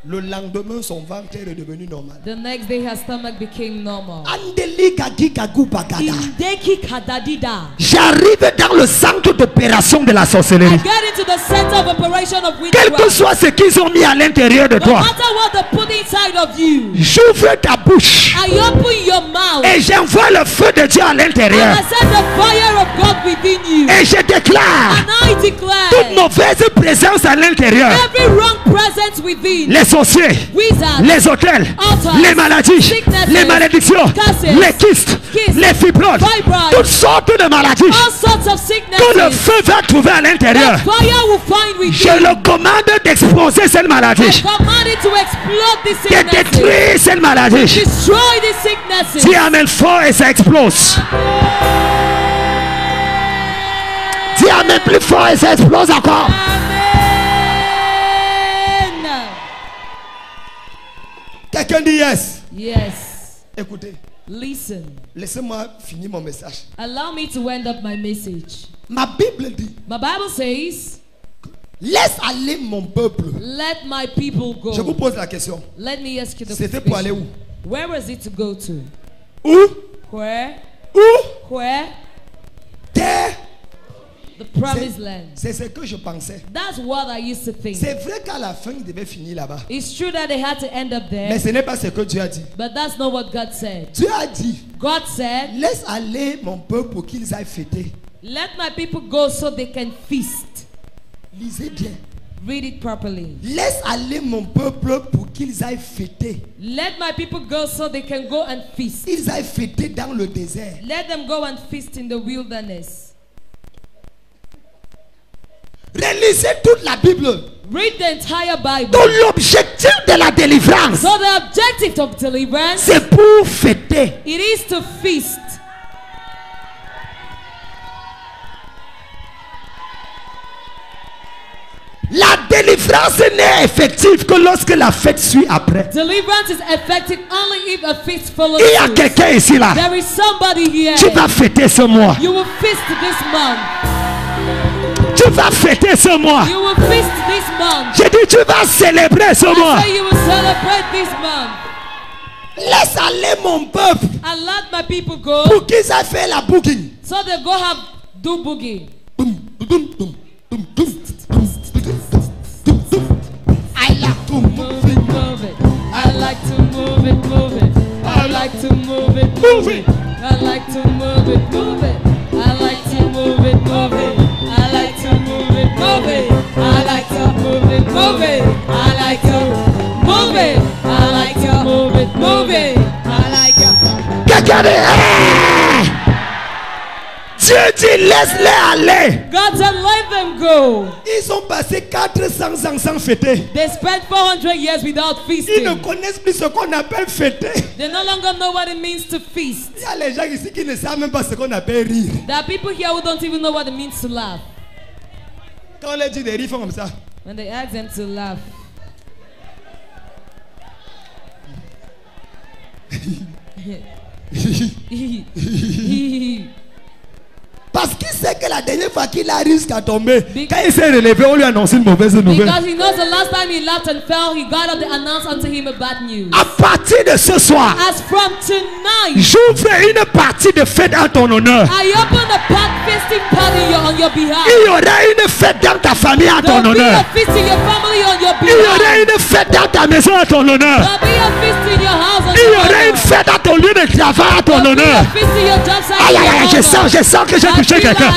Le lendemain, son ventre est redevenu normal. The next day, her stomach became normal. Andeli Gagi Gagu Bagada. Indeki kadadida. J'arrive dans le centre d'opération de la I sorcellerie. get into the center of operation of Quel que witchcraft. soit ce qu'ils ont mis à l'intérieur de No toi, matter what they put inside of you, j'ouvre ta bouche I open your mouth. et j'envoie le feu de Dieu à And l'intérieur. I set the fire of God within you. Et je déclare And I toute declare mauvaise présence à l'intérieur. every wrong presence within, Les sorciers, wizards, les hôtels, altars, les maladies, sicknesses, les malédictions, curses, les kystes, les fibromes, fibroids, toutes sortes de maladies all sorts of que le sicknesses. feu va trouver à l'intérieur. The fire will find Je within. le commande d'exploser cette I maladie, command it to explode these de sicknesses. détruire cette maladie. Destroy these sicknesses. Dis amen fort et ça explose. Dis amen plus fort et ça explose encore. Amen. Quelqu'un dit yes. Yes. Écoutez, Listen. laissez-moi finir mon message. Allow me to end up my message. Ma Bible dit, My Bible says, laisse aller mon peuple. let my people go. Je vous pose la question. Let me ask you the C'était pour aller où? question. Where was it to go to? Où? Where? Où? Where? Terre. The promised land. C'est ce que je pensais. That's what I used to think. C'est vrai qu'à la fin, il devait finir là-bas. It's true that they had to end up Mais there, ce n'est pas ce que Dieu a dit. but that's not what God said. Dieu a dit, God said, laisse aller mon peuple pour qu'ils aillent fêter. let my people go so they can feast. Lisez bien. Read it properly. Laisse aller mon peuple pour qu'ils aillent fêter. Let my people go so they can go and feast. Ils aillent fêter dans le désert. Let them go and feast in the wilderness. Relisez toute la Bible. Read the entire Bible. Donc l'objectif de la délivrance, So the objective of deliverance, c'est pour fêter. it is to feast. La délivrance n'est effective que lorsque la fête suit après. Deliverance is effective only if a feast follows Il y a suit. quelqu'un ici là. There is somebody here. Tu vas fêter ce mois. You will feast this month. Tu vas fêter ce mois. You will feast this month. J'ai dit tu vas célébrer ce mois. I say you will celebrate this month. Laisse aller mon peuple And let my people go pour qu'ils aillent faire la booking. so they go have do boogie. Boum, boum, boum, boum, boum. I like to move. Move it, move it. I like to move it, move it. I like to move it, move it. I like to move it, move it. I like to move it, move it. I like to move it, move it. I like to move it, move it. I like to move it. I like to move it, move it. I like to. Quelqu'un dit, hey! Dieu dit laisse-les aller. God said, let them go. Ils ont passé 400 ans sans fêter. They spent 400 years without Ils feasting. ne connaissent plus ce qu'on appelle fêter. They no longer know what it means to feast. Il y a les gens ici qui ne savent même pas ce qu'on appelle rire. There are people here who don't even know what it means to laugh. Quand on leur dit de rire, ils font comme ça. When they ask them to laugh, Parce qu'il sait que la dernière fois qu'il a risque à tomber, Quand il s'est relevé, on lui a annoncé une mauvaise nouvelle. because he knows the last time he laughed and fell, he got up to announce unto him a bad news. À partir de ce soir, As from tonight, j'ouvre une partie de fête en ton honneur. I open a bad feasting party on your behalf. Il y aura une fête dans ta famille en There'll ton be honneur. a feast in your family on your Il y aura behalf. une fête dans ta maison en ton honneur. There'll be a feast in your house on Il y your aura une honor. fête dans ton lieu de le travail à ton honneur. Aïe, aïe, aïe, je sens que j'ai touché quelqu'un.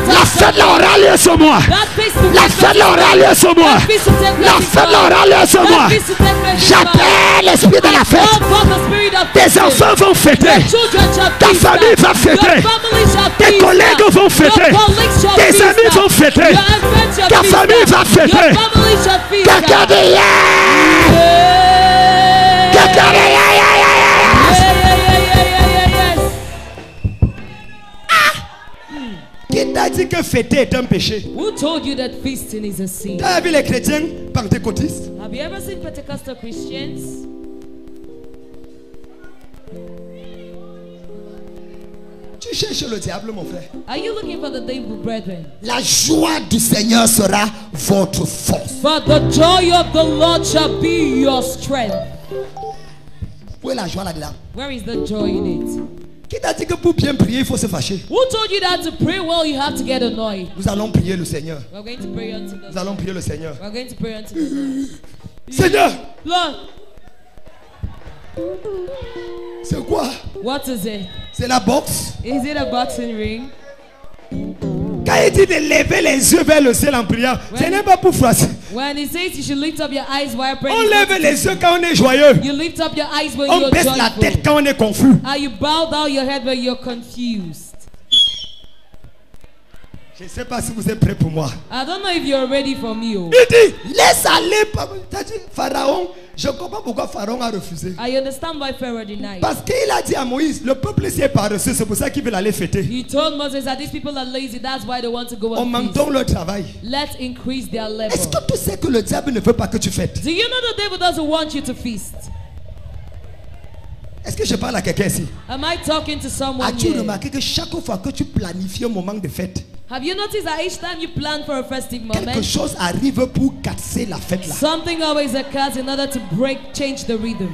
La fête là aura lieu sur moi. La fête là aura lieu sur moi. La fête là aura lieu sur moi. J'appelle l'esprit de la fête. Tes enfants vont fêter. Ta famille va fêter. Tes collègues vont fêter. Tes amis vont fêter. Ta famille va fêter. Quelqu'un de hier. Quelqu'un de hier. Qui t'a dit que fêter est un péché? Who told you that feasting is a sin? Tu as vu les chrétiens pentecôtistes? Have you ever seen Pentecostal Christians? Tu cherches le diable, mon frère. Are you looking for the devil, brethren? La joie du Seigneur sera votre force. For the joy of the Lord shall be your strength. Où est la joie là-dedans? Where is the joy in it? Qui t'a dit que pour bien prier, il faut se fâcher? Who told you that to pray well you have to get annoyed? Nous allons prier le Seigneur. We're going to pray unto the Nous allons prier le Seigneur. We're going to pray unto the Lord. Seigneur, Lord, c'est quoi? what is it? C'est la boxe. Is it a boxing ring? Quand il dit de lever les yeux vers le ciel en priant, ce n'est pas pour froisser. When he says you should lift up your eyes while On praying, lève les yeux quand on est joyeux. you lift up your eyes when On you're baisse la joyful. tête quand on est confus. And you bow down your head when you're confused. Je ne sais pas si vous êtes prêts pour moi. I don't know if you're ready for me. Oh. Il dit, laisse aller. T'as dit, Pharaon, je comprends pourquoi Pharaon a refusé. I understand why Pharaoh denied. Parce qu'il a dit à Moïse, le peuple ici est paresseux, c'est pour ça qu'ils veulent aller fêter. He told Moses that these people are lazy, that's why they want to go and Augmentons feast. leur travail. Let's increase their level. Est-ce que tu sais que le diable ne veut pas que tu fêtes? Do you know the devil doesn't want you to feast? Est-ce que je parle à quelqu'un ici? Am I talking to someone As-tu here? remarqué que chaque fois que tu planifies un moment de fête, Have you noticed that each time you plan for a festive quelque moment, chose arrive pour casser la fête là? something always occurs in order to change the rhythm.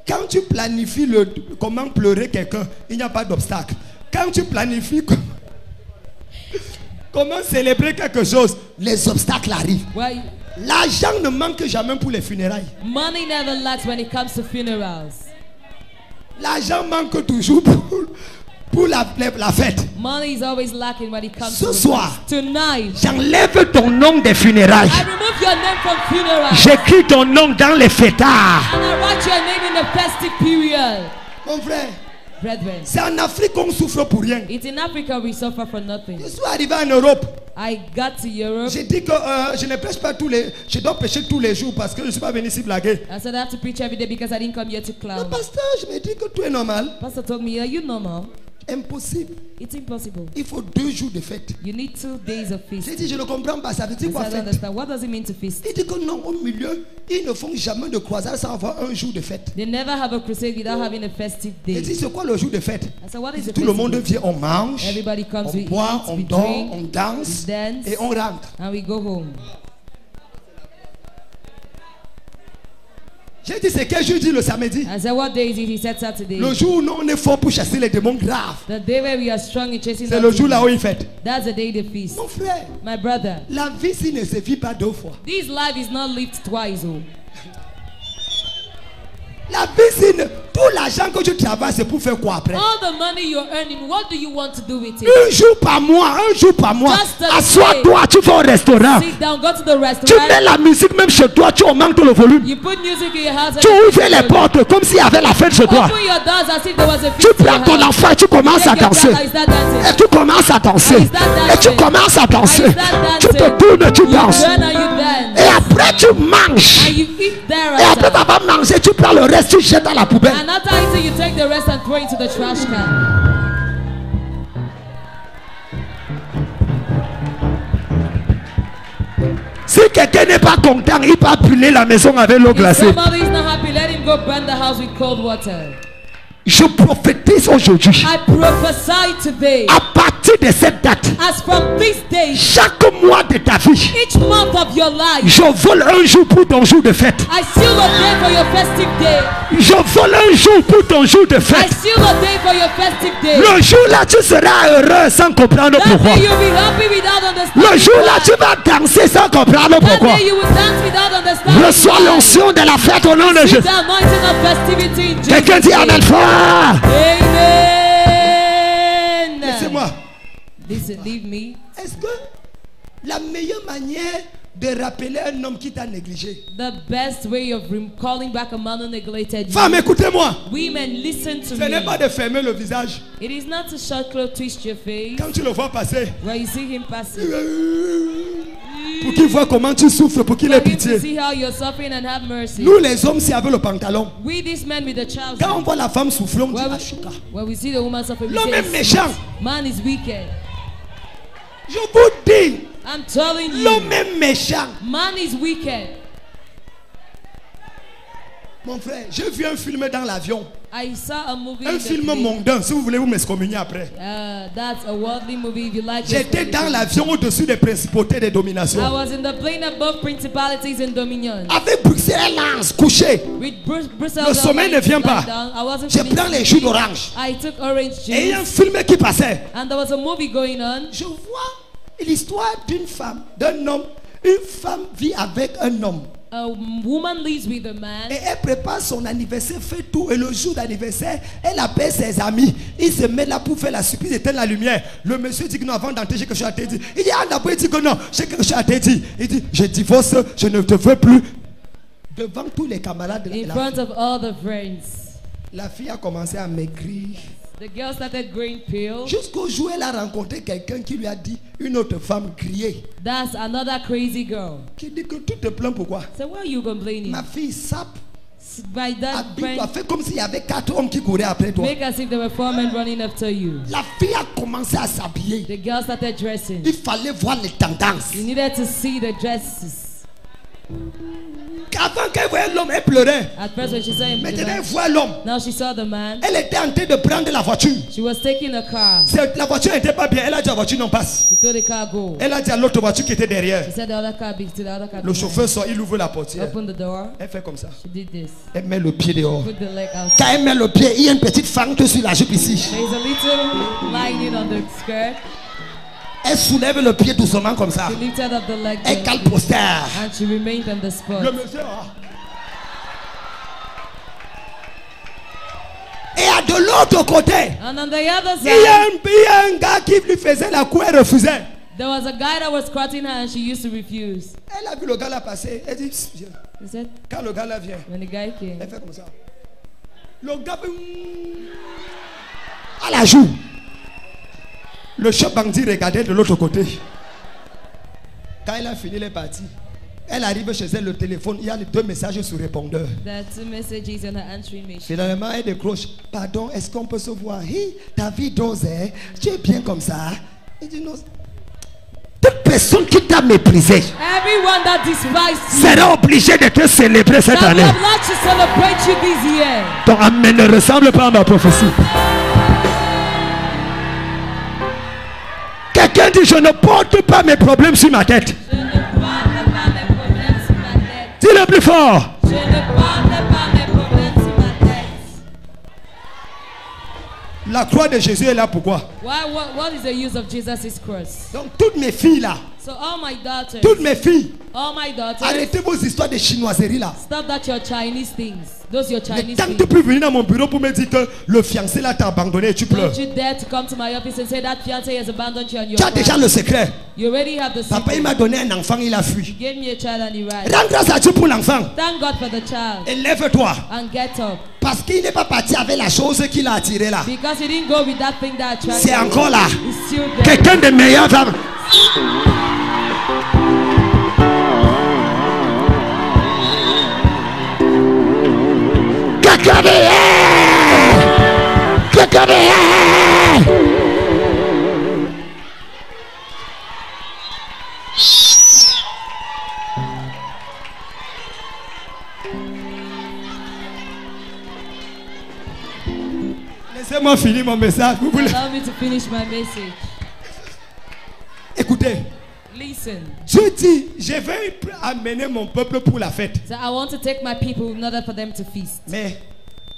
Quand tu planifies comment pleurer quelqu'un, il n'y a pas d'obstacle. Quand tu planifies comment célébrer quelque chose, les obstacles arrivent. Well, L'argent ne manque jamais pour les funérailles. money never lacks when it comes to funerals. L'argent manque toujours pour la fête. Money is always lacking when it comes Ce to soir, tonight. J'enlève ton nom des funérailles. I remove your name from funerals. J'écris ton nom dans les fêtards. And I write your name in the festive period. Mon frère, Brethren, c'est en Afrique qu'on souffre pour rien. it's in Africa we suffer for nothing. Je suis arrivé en Europe. I got to Europe. J'ai dit que je ne prêche pas je dois prêcher tous les jours parce que je ne suis pas venu ici blaguer. I said I have to preach every day because I didn't come here to Le clown. pasteur, je me dis que tout est normal. Pastor told me, are you normal? Impossible. It's impossible. Il faut 2 jours de fête. You need 2 days of J'ai feast. dit, je ne comprends pas. Ça veut dire I quoi said, I don't fête? understand. What does it mean to feast? Il dit que non, au milieu, ils ne font jamais de croisade sans avoir un jour de fête. They never have a crusade without having a festive J'ai dit, day. c'est quoi le jour de fête? I said, what Il is dit, a tout le festive monde day? vient, on mange, Everybody comes, on we boit, eat, on we dort, drink, on danse we dance, et on rentre. and we go home. J'ai dit, c'est quel jour? Il dit le samedi. I said, what day is it? He said Saturday. Le jour où nous, on est fort pour chasser les démons graves. The day where we are strong in chasing C'est out le jour là où demons. il fête. That's the day they feast. Mon frère, My brother, la vie ici ne se vit pas 2 fois. this life is not lived twice. Oh. La vie ici, tout l'argent que tu travailles, c'est pour faire quoi après? All the money you're earning, what do you want to do with it? Un jour par mois. Just a Assois-toi, tu vas au restaurant. Sit down, go to the Tu mets restaurant. la musique même chez toi, tu augmentes le volume. You put music in your house. Tu ouvres les portes comme s'il y avait la fête chez toi. Open your doors as if there was a Tu feast in prends your ton house. enfant et tu commences à Take your danser. child and start dancing. Et tu commences à danser. Et tu commences à danser. Tu te tournes, tu You danses. turn and you dance. Et après tu manges. And you eat there Et après after. t'avoir mangé, tu prends le reste, tu jettes dans la poubelle. And after eating, you take the rest and throw it into the trash can. Si quelqu'un n'est pas content, il peut brûler la maison avec l'eau If glacée. somebody is not happy, let him go burn the house with cold water. Je prophétise aujourd'hui. I prophesy today. À partir partir de cette date, As from this day, chaque mois de ta vie, each month of your life, je vole un jour pour ton jour de fête. I seal a day for your festive day. Je vole un jour pour ton jour de I fête. seal a day for your festive day. Le jour là, tu seras heureux sans comprendre That pourquoi. day you'll be happy without understanding. Le jour là, why. tu vas danser sans comprendre That pourquoi. day you will dance without understanding. Reçois why. l'onction de la fête au nom de Receive Jésus. the anointing of festivity in Jesus' Quelqu'un dit name. Amen fort. Amen. Laissez-moi. Listen, leave me. Est-ce que la meilleure manière de rappeler un homme qui t'a négligé? The best way of calling back a man who neglected you. Femme, écoutez-moi. Women, listen to Ce n'est me. pas de fermer le visage. It is not to shut close, twist your face. Quand tu le vois passer, Where you see him passing. pour qu'il voit comment tu souffres, pour qu'il ait For him to pitié. see how you're suffering and have mercy. Nous les hommes, c'est avec le pantalon. We, these men with the trousers. Quand on voit la femme souffrir, on dit Where we, Ashuka. where we see the woman suffering, we L'homme say, est méchant. man is wicked. Je vous dis, I'm telling you, l'homme est méchant. man is wicked. Mon frère, j'ai vu un film dans l'avion. I saw a movie. Un in the film plane. mondain. Si vous voulez, vous m'excommuniez après. That's a worldly movie if you like. J'étais dans l'avion au-dessus des principautés des dominations. I was in the plane above principalities and dominions. Avec Bruxelles Airlines couché. With Brussels Le sommeil ne vient pas. I wasn't Je feeling prends les sleepy. jus d'orange. I took orange Et il y a un juice. film qui passait. And there was a movie going on. Je vois l'histoire d'une femme, d'un homme. Une femme vit avec un homme. A woman lives with a man. Et elle prépare son anniversaire, fait tout. Et le jour d'anniversaire, elle appelle ses amis. Ils se mettent là pour faire la surprise, éteindre la lumière. Le monsieur dit que non, avant d'entrer, j'ai quelque chose à te dire. Il dit, ah, d'abord, il dit que non, j'ai quelque chose à te dire. Il dit, je divorce, je ne te veux plus. Devant tous les camarades, In front of all the friends. la fille a commencé à maigrir. The girl started growing pale. Jusqu'au jour où elle a rencontré quelqu'un qui lui a dit, une autre femme criée. That's another crazy girl. Qui dit que tu te plains pourquoi? So why are you complaining? Ma fille sape, By that habille-toi, friend, fais comme s'il y avait 4 hommes qui couraient après toi. make as if there were 4 men running after you. La fille a commencé à s'habiller. The girl started dressing. Il fallait voir les tendances. You needed to see the dresses. Avant qu'elle voyait l'homme, elle pleurait. At first when she saw him, Maintenant, elle voit l'homme. now she saw the man. Elle était en train de prendre la voiture. She was taking a car. La voiture n'était pas bien. Elle a dit à la voiture non passe. She told the car go. Elle a dit à l'autre voiture qui était derrière. She said the other car to the other car. Le chauffeur sort, il ouvre la portière. Open the door. Elle fait comme ça. She did this. Elle met le pied dehors. Put the leg out. Quand elle met le pied, il y a une petite fente sur la jupe ici. There's a little lining on the skirt. Elle soulève le pied doucement comme ça. She lifted up the leg Elle cale gently, postère. and she remained on the spot. Le monsieur. Et à de l'autre côté, And on the other il y a side, un gars qui lui faisait la cour, elle refusait. there was a guy that was courting her and she used to refuse. Elle a vu le gars là passer. Elle dit, psst, viens. He said, Quand le gars là vient, when the guy came, elle fait comme ça. Le gars à la joue. Le chef bandit regardait de l'autre côté. Quand elle a fini les parties, elle arrive chez elle, le téléphone, il y a les 2 messages sur répondeur. there are 2 messages on her answering machine. Finalement, elle décroche. Pardon, est-ce qu'on peut se voir? Hey, ta vie dose, hein? Tu es bien comme ça? Il dit non. Toute personne qui t'a méprisé Everyone that despised you, sera obligé de te célébrer cette that année. would like to celebrate you this year. Ton amen ne ressemble pas à ma prophétie. Quelqu'un dit, je ne porte pas mes problèmes sur ma tête. Je ne porte pas mes problèmes sur ma tête. Dis-le plus fort. Je ne porte pas mes problèmes sur ma tête. La croix de Jésus est là pourquoi? What is the use of Jesus' cross? Donc toutes mes filles là, So all my daughters, toutes mes filles, all my daughters, arrêtez vos histoires de chinoiserie là. stop that your Chinese things. Those your Ne Chinese tente things. plus venir dans mon bureau pour me dire que le fiancé là t'a abandonné et tu pleures. Don't you dare to come to my office and say that fiancé has abandoned you and you're Tu as déjà crying. le secret. You already have the Papa il secret. m'a donné un enfant, il a fui. You gave me a child and he ran. Rends grâce à Dieu pour l'enfant. Thank God for the child. Et lève-toi. And get up. Parce qu'il n'est pas parti avec la chose qui l'a attiré là. Because he didn't go with that thing that attracted C'est you. encore là. It's still there. Quelqu'un de meilleur va. Quelqu'un de quelqu'un de Laissez-moi finir mon message. Vous voulez? Allow me to finish my message. Écoutez. Listen. Dieu dit, je vais amener mon peuple pour la fête. So I want to take my people in order for them to feast. Mais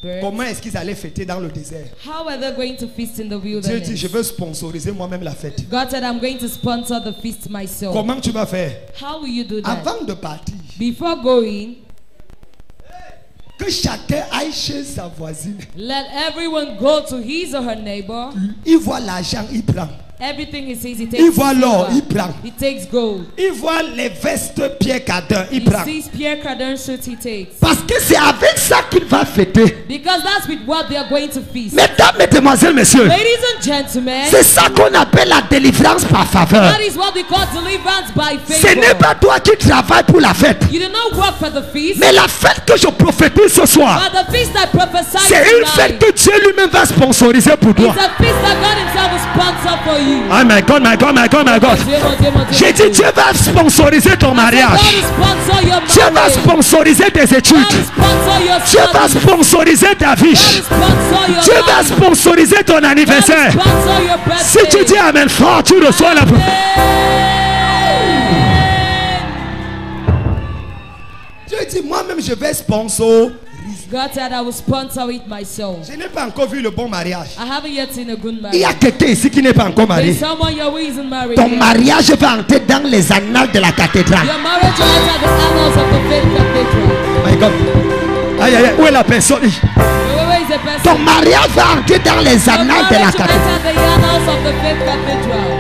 But comment est-ce qu'ils allaient fêter dans le désert? how are they going to feast in the Dieu dit, wilderness? je veux sponsoriser moi-même la fête. God said, I'm going to sponsor the feast myself. Comment tu vas faire? How will you do that? Avant de partir, Before going, que chacun aille chez sa voisine. let everyone go to his or her neighbor. Il voit l'argent, il prend. Everything he sees, he takes. Il voit l'or, silver. il prend. He takes gold. Il voit les vestes Pierre Cardin, il He prend. sees Pierre Cardin suit, he takes. Parce que c'est avec ça qu'il va fêter. Because that's with what they are going to feast. Mesdames, mesdemoiselles, messieurs, Ladies and gentlemen, c'est ça qu'on appelle la délivrance par faveur. that is what we call deliverance by Ce n'est favor. pas toi qui travailles pour la fête. You do not work for the feast, Mais la fête que je prophétise ce soir, but the feast I prophesy c'est une fête tonight que Dieu lui-même va sponsoriser pour toi. is a feast that God himself will sponsor for you. Oh my God, my God, my God, my God. J'ai dit, Dieu va sponsoriser ton God mariage. will sponsor your Dieu va marriage. sponsoriser tes God will études. sponsor your Dieu va studies. sponsoriser ta vie. God will sponsor your Dieu va life. sponsoriser ton God will anniversaire. sponsor your birthday. Si tu dis Amen fort, tu reçois la... Dieu dit, moi-même je vais sponsor. God said I will sponsor it myself. Je n'ai pas encore vu le bon mariage. I haven't yet seen a good Il y a marriage. quelqu'un ici qui n'est pas encore marié. There's someone here who isn't married Ton yet. mariage va entrer dans les annales de la cathédrale. Your marriage will enter the annals of the faith cathedral. My God. Aïe, aïe, aïe. Où est la personne? Where is the person? Ton mariage va entrer dans les Your annales de la marriage will cathédrale. enter the annals of the faith cathedral.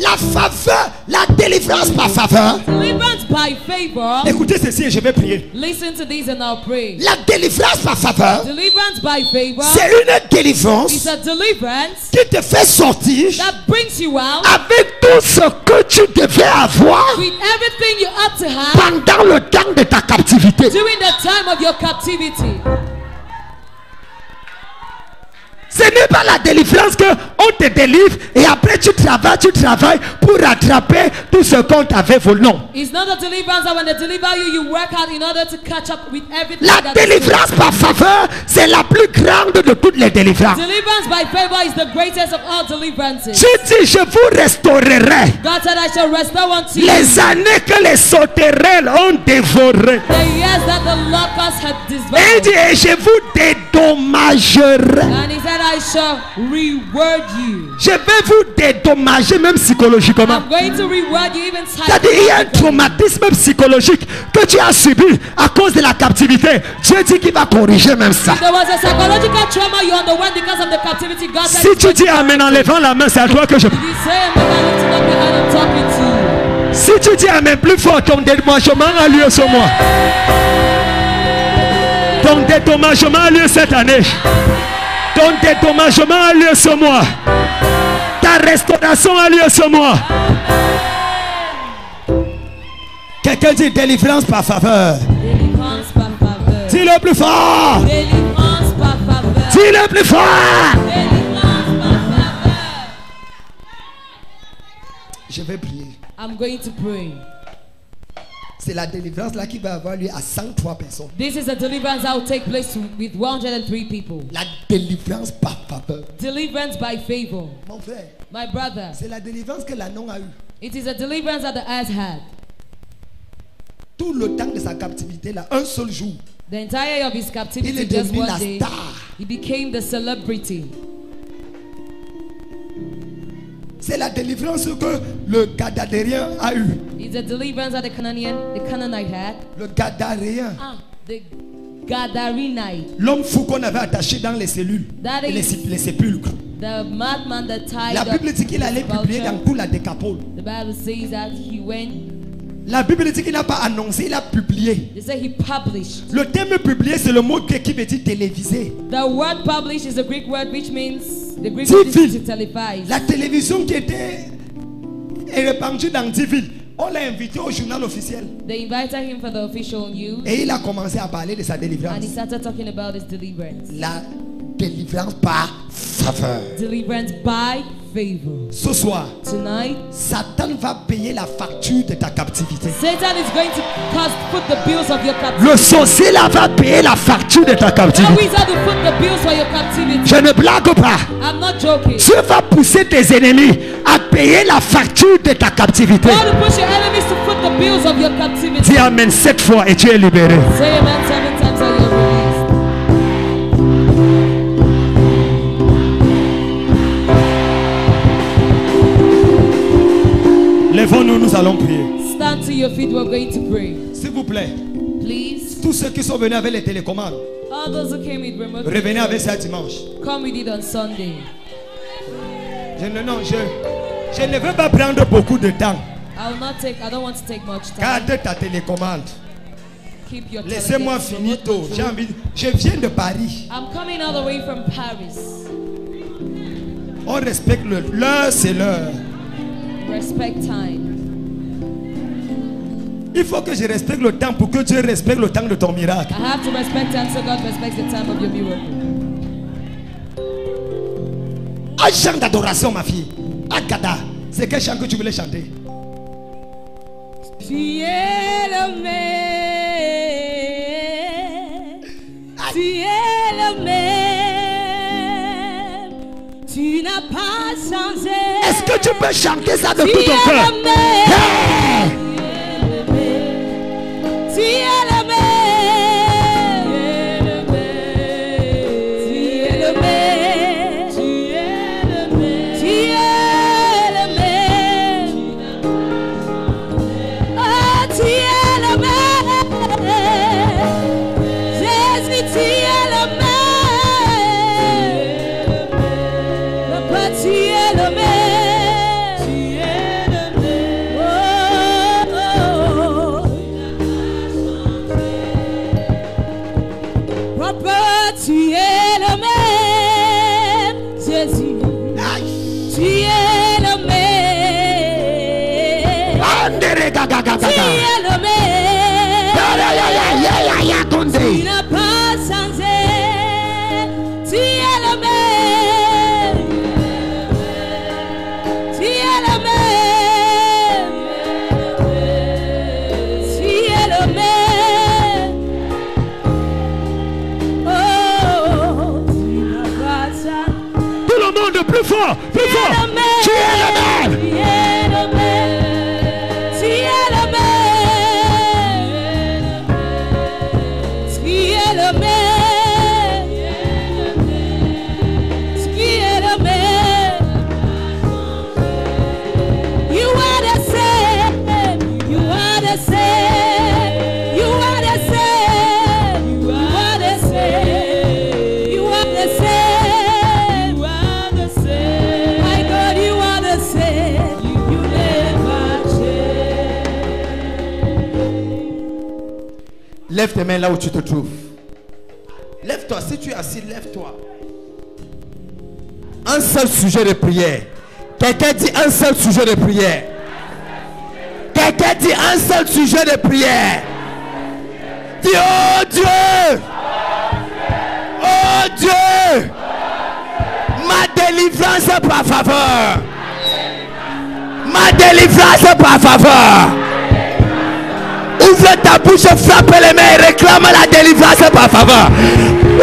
La faveur, la délivrance par faveur. Deliverance by favor. Écoutez ceci et je vais prier. Listen to these and I'll pray. La délivrance par faveur, Deliverance by favor c'est une délivrance is a deliverance qui te fait sortir that brings you out avec tout ce que tu devais avoir with everything you ought to have pendant le temps de ta captivité. during the time of your captivity. Ce n'est pas la délivrance que on te délivre et après tu travailles pour rattraper tout ce qu'on t'avait volé. Non. It's not a deliverance that when they deliver you, you work out in order to catch up with everything. La that délivrance par faveur, c'est la plus grande de toutes les délivrances. Deliverance by favor is the greatest of all deliverances. Tu dis, je vous restaurerai God said, I shall restore unto you les années que les sauterelles ont dévorées. the years that the locusts had Et il devoured. dit, et je vous dédommagerai. And he said, I shall reward you. Je vais vous dédommager même psychologiquement. I'm going to reward you even C'est-à-dire, il y a un psychologically. traumatisme psychologique que tu as subi à cause de la captivité. Dieu dit qu'il va corriger même ça. There was a psychological trauma you underwent because of the captivity. God said, Si tu dis Amen en levant la main, c'est à toi que je... if you say amen, I lift up your hand and talking to you. Si tu dis Amen plus fort, ton dédommagement a lieu ce mois. Ton dédommagement a lieu cette année. Ton dédommagement a lieu ce mois. Ta restauration a lieu ce mois. Quelqu'un dit délivrance par faveur. Délivrance par faveur. Dis-le plus fort. Délivrance par faveur. Dis-le plus fort. Délivrance par faveur. Je vais prier. I'm going to pray. C'est la délivrance là qui va avoir lieu à 103 personnes. This is a deliverance that will take place with 103 people. La délivrance par faveur. Deliverance by favor. Mon frère, My brother, c'est la délivrance que l'annon a eue. it is a deliverance that the earth had. Tout le temps de sa captivité là, un seul jour, The entire year of his il captivity, est just devenu one la day, star. he became the celebrity. C'est la délivrance que le Gadarien a eue. It's a deliverance that the Canaanite had. Le Gadarien, The Gadarenite. l'homme fou qu'on avait attaché dans les cellules, That et is- les sépulcres. The madman that tied La up Bible dit qu'il allait publier dans vulture. tout la décapole. The Bible says that he went, La Bible dit qu'il n'a pas annoncé, il a publié. they say he published. Le terme publié, c'est le mot grec qui veut dire télévisé. The word publish is a Greek word which means, the Greek TV. word is to televise. La télévision qui était répandue dans 10 villes, on l'a invité au journal officiel. They invited him for the official news Et il a commencé à parler de sa and he délivrance. started talking about his deliverance. La délivrance par faveur. Deliverance by favor. Ce soir, Tonight, Satan va payer la facture de ta captivité. Satan is going to put the bills of your captivity. Le sorcier là va payer la facture de ta The captivité. wizard will put the bills for your captivity. Je ne blague pas. I'm not joking. Dieu va pousser tes ennemis à payer la facture de ta captivité. God will push your enemies to put the bills of your captivity. Dis amen 7 fois et tu es libéré. Say amen 7 times and you're released. Lèvons-nous, nous allons prier. Stand to your feet, we're going to pray. S'il vous plaît, Please, tous ceux qui sont venus avec les télécommandes, all those who came with remote revenez avec ça control, dimanche. come with it on Sunday. Je ne veux pas prendre beaucoup de temps. I don't want to take much time. Garde ta télécommande. Keep your Laissez-moi television finir remote tôt. control. Je viens de Paris. I'm coming all the way from Paris. On respecte l'heure, c'est l'heure. Respect time. Il faut que je respecte le temps pour que Dieu respecte le temps de ton miracle. I have to respect time so God respects the time of your miracle. Un chant d'adoration, ma fille. Agada. C'est quel chant que tu voulais chanter? Tu es le même. Tu es le même. Tu n'as pas changé. Est-ce que tu peux chanter ça de Tu tout ton es cœur? le même. Hey! Tu es le même. Tu es le même. Tu es le même. Tu es le même. Oh, tu es le même. Jésus, tu es le même. Papa, tu es le même. Tu es le même. Oh, oh, oh. Papa, tu es le même. Jésus, tu es le même. Andere ga ga ga ga Tu ga. es le même. Ya ya ya ya ya ya Tu konde. n'as pas changé. Tu es le même. Tu es le même. Tu es le même. Oh, tu n'as pas changé. Tout le monde plus fort, plus fort. Tu es le même. Tu es le même. Tu es le même. Tu es le même. Tu es le même. You are the same. You are the same. You are the same. You are the same. You are the same. You are the same. My God, you are the same. You never change. Lève tes mains là où tu te trouves. Lève-toi. Si tu es assis, lève-toi. Un seul sujet de prière. Quelqu'un dit un seul sujet de prière. Quelqu'un dit un seul sujet de prière. Dis oh Dieu. Oh Dieu. Ma délivrance par faveur. Ma délivrance par faveur. Ouvre ta bouche, frappe les mains et réclame la délivrance par faveur.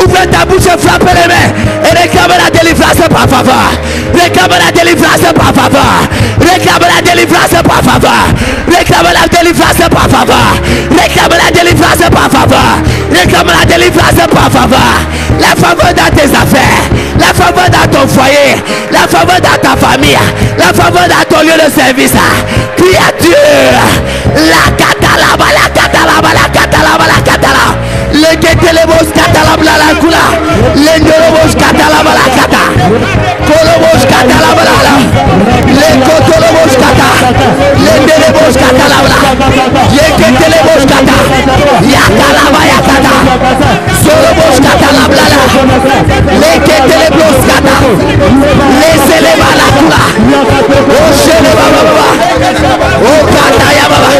Ouvre ta bouche, frappe les mains et réclame la délivrance par faveur. Réclame la délivrance par faveur. Réclame la délivrance par faveur. Réclame la délivrance par faveur. Réclame la délivrance par faveur. Réclame la délivrance par faveur. La faveur dans tes affaires. La faveur dans ton foyer. La faveur dans ta famille. La faveur dans ton lieu de service. Crie à Dieu. La catalaba, la catalaba, la catalaba, la catalaba. Le ketelebos catalaba la kula. Le nyolobos catalaba la kata. Kolobos catalaba la. Le kotolobos kata. Le delebos catalaba. Le ketelebos kata. Ya calaba ya kata. Solobos catalaba la. Le ketelebos kata. Le seleba la kula. O sheleba baba. O kata ya baba.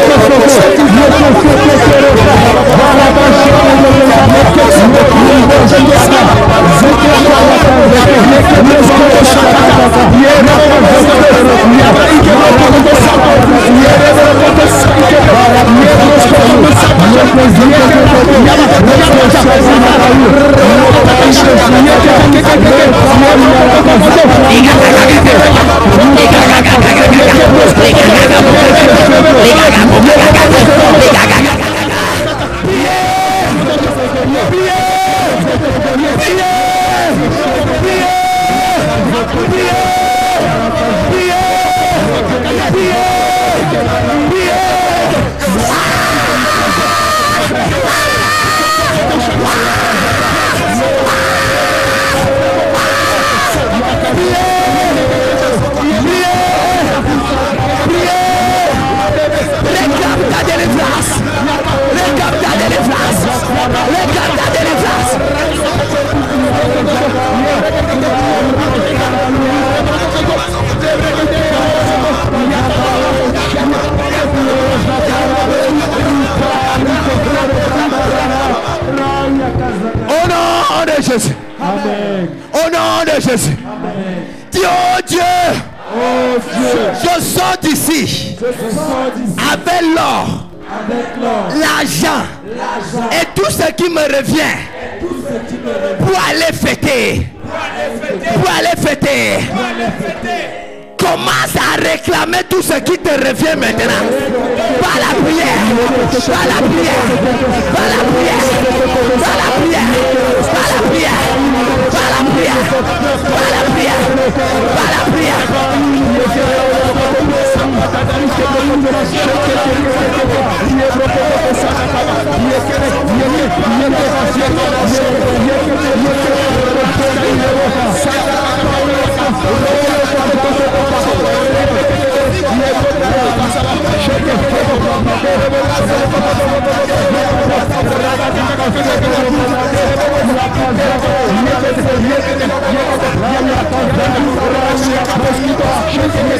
Jésus. Amen. Au nom de Jésus. Amen. Dis, oh Dieu, Oh Dieu, je sors d'ici je sors d'ici avec l'or, avec l'or, l'argent l'argent et tout ce qui me revient et tout ce qui me revient pour aller fêter. Pour aller fêter. Commence à réclamer tout ce qui te revient maintenant. Par la prière. Par la prière. Par la prière. Par la prière. Par la prière. Par la prière. Par la prière. Par la prière.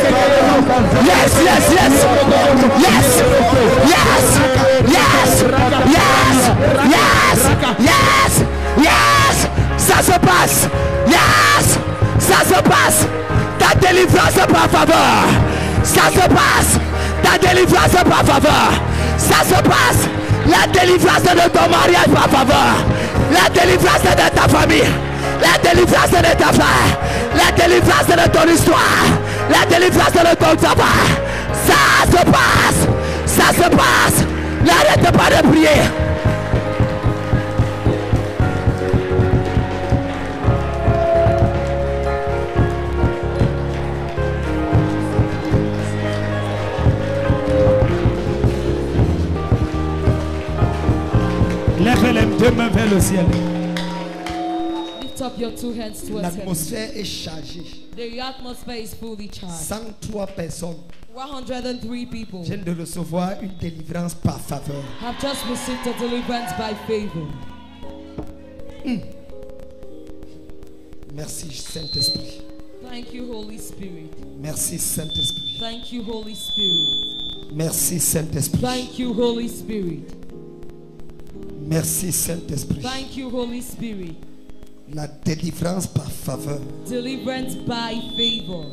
Yes, yes, yes, yes, yes, yes, yes, yes, yes, yes, ça se passe, yes, ça se passe, ta délivrance par faveur, ça se passe, ta délivrance par faveur, ça se passe, la délivrance de ton mariage par faveur, la délivrance de ta famille, la délivrance de ta femme, la délivrance de ton histoire, la délivrance de ton travail, ça se passe, ça se passe, n'arrête pas de prier. Lève les deux mains vers le ciel. Lift up your two hands towards heaven. L'atmosphère est chargée. The atmosphere is fully charged. 103 personnes 103 people viennent de recevoir une délivrance par faveur. have just received a deliverance by favor. Merci Saint-Esprit. Thank you, Holy Spirit. Merci Saint-Esprit. Thank you, Holy Spirit. Merci Saint-Esprit. Thank you, Holy Spirit. Merci Saint-Esprit. Thank you, Holy Spirit. La délivrance par faveur. Deliverance by favor.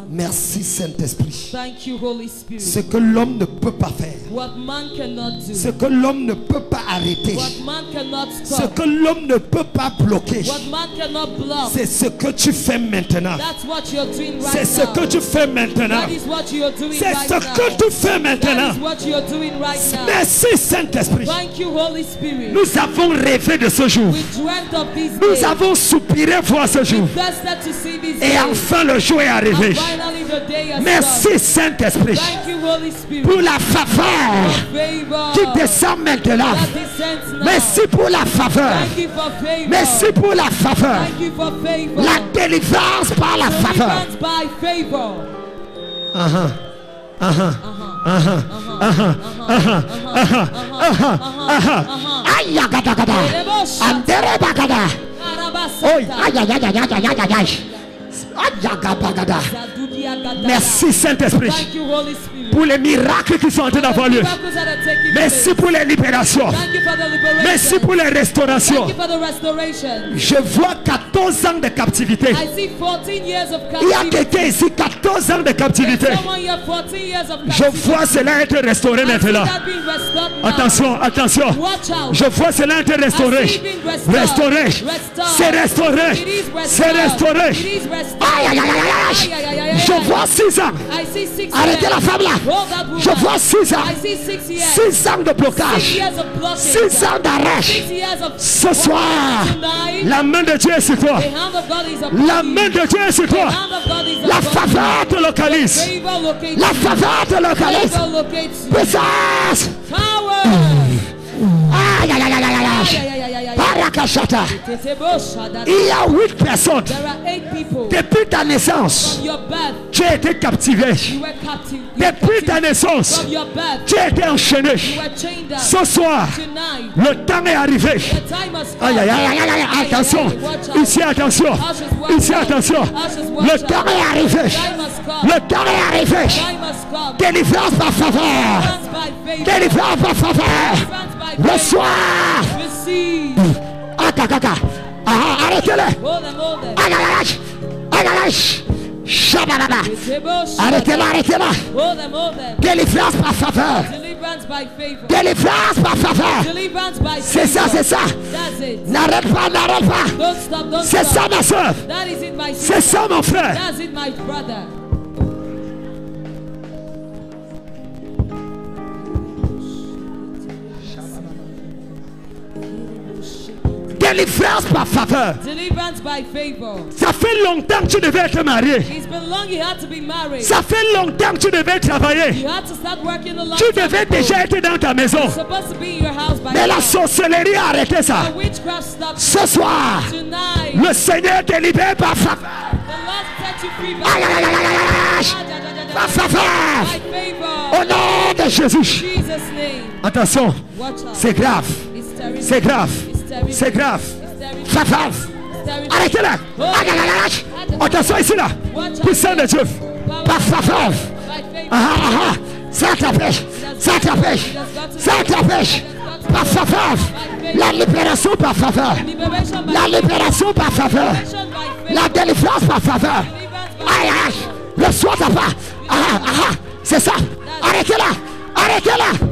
Merci Saint-Esprit. Thank you, Holy Ce Spirit. que l'homme ne peut pas faire, What man cannot ce do, que l'homme ne peut pas arrêter, what man cannot ce stop, que l'homme ne peut pas bloquer, what man cannot block, c'est ce que tu fais maintenant. that's what you're doing C'est right ce now. que tu fais maintenant. That is what you're doing C'est right ce que now. tu fais maintenant. That is what you're doing right now. Merci Saint-Esprit. Thank you, Holy Spirit. Nous avons rêvé de ce jour. We dreamt of this Nous day. avons soupiré voir ce jour. Thirsted to see this Et day. enfin le jour est arrivé. And finally the day has Merci come. Saint-Esprit Thank you, Holy Spirit. pour la faveur Favor qui descend maintenant. that descends now. Merci pour la faveur. Thank you for favor. Merci pour la faveur. Thank you for favor. La délivrance par la faveur. Deliverance by favor. Aïe, gada, gada. Andere bagada. Oi, aïe, aïe, aïe, aïe, aïe, aïe, aïe, aïe. Aïe, gada, gada. Merci Saint-Esprit Thank you, Holy Spirit. pour les miracles qui sont en train d'avoir lieu. Miracles that are taking Merci place. pour les libérations. Thank you for the liberation. Merci pour les restaurations. Thank you for the restoration. Je vois 14 ans de captivité. I see 14 years of Il y a captivity. quelqu'un ici, 14 ans de captivité. Someone here, 14 years of Je captivity. vois cela être restauré I see maintenant. that being restored now. Attention, attention. Watch out. Je vois cela être restauré. I see it being restored. Restauré. Restored. C'est restauré. It is restored. C'est restauré. It is restored. Aïe, aïe, aïe, aïe, aïe. Aïe, aïe, aïe, aïe, Je aïe. vois 6 ans. I see 6 Arrêtez years. la femme là. Hold that woman. Je vois 6 ans. I see 6 years. 6 ans de 6 blocage. years of blockage. 6 ans d'arrêt. 6 years of Ce soir, tonight. La main de Dieu est sur toi. The hand of God is upon La you. main de Dieu est sur The toi. hand of God is la upon faveur te localise. you. Favor locates La you. faveur te localise. Favor locates you. Puissance. Power. Aïe, aïe, aïe, aïe, aïe, Aïe, aïe. aïe, aïe, aïe, aïe. Parakashata. Tetebo shadada. Il y a 8 personnes. There are 8 people. Depuis ta naissance, From your birth, tu Tu as été captivé. You were captive. Depuis ta naissance, From your birth, tu as été enchaîné. you were chained down. Ce soir, Tonight, le temps est arrivé. the time has come. Aïe, aïe, aïe, aïe, aïe, attention. Ici, attention. Ici, attention. Le temps est arrivé. Le temps est arrivé. Time has come. Délivrance par faveur. Deliverance by favor. Délivrance par faveur. Deliverance by Reçois. favor. Receive. Arrêtez-le. Hold them, hold them. Aïe, aïe, aïe. Aïe, aïe, aïe. Shabababa. Arrêtez-le, arrêtez-le. Hold them, hold them. Délivrance par faveur. Deliverance by favor. Délivrance par faveur. Deliverance by favor. C'est ça, c'est ça. That's it. N'arrête pas, n'arrête pas. Don't stop, don't C'est stop. ça, ma soeur. That is it, my C'est sister. ça, mon frère. That's it, my brother. Délivrance par faveur. Deliverance by favor. Ça fait longtemps que tu devais être marié. It's been long you had to be married. Ça fait longtemps que tu devais travailler. You had to start working a long Tu time devais ago. déjà être dans ta maison. You're supposed to be in your house by Mais la now. sorcellerie a arrêté ça. The witchcraft stopped Ce soir, tonight. le Seigneur te libère par faveur. The Lord set you free by Aïe, aïe, aïe, aïe, aïe, aïe. Par faveur. by favor. Au nom de Jésus. In Jesus' name. Attention, Watch out. c'est grave. It's terrible. C'est grave. It's terrible. C'est grave. It's terrible. Faveur. It's terrible. Arrêtez-la. Aïe, aïe, aïe, aïe. Attention ici là. Puissant de Dieu. Par faveur. By favor. Ah, ah, ah. Ça t'empêche. Ça t'empêche. Ça t'empêche. Par faveur. La libération par faveur. Liberation by La libération par faveur. Liberation by La favor. délivrance par faveur. Deliverance by Aïe, aïe. Le soir t'as pas. Ah, ah, ah. C'est ça. Arrêtez-la. Arrêtez-la.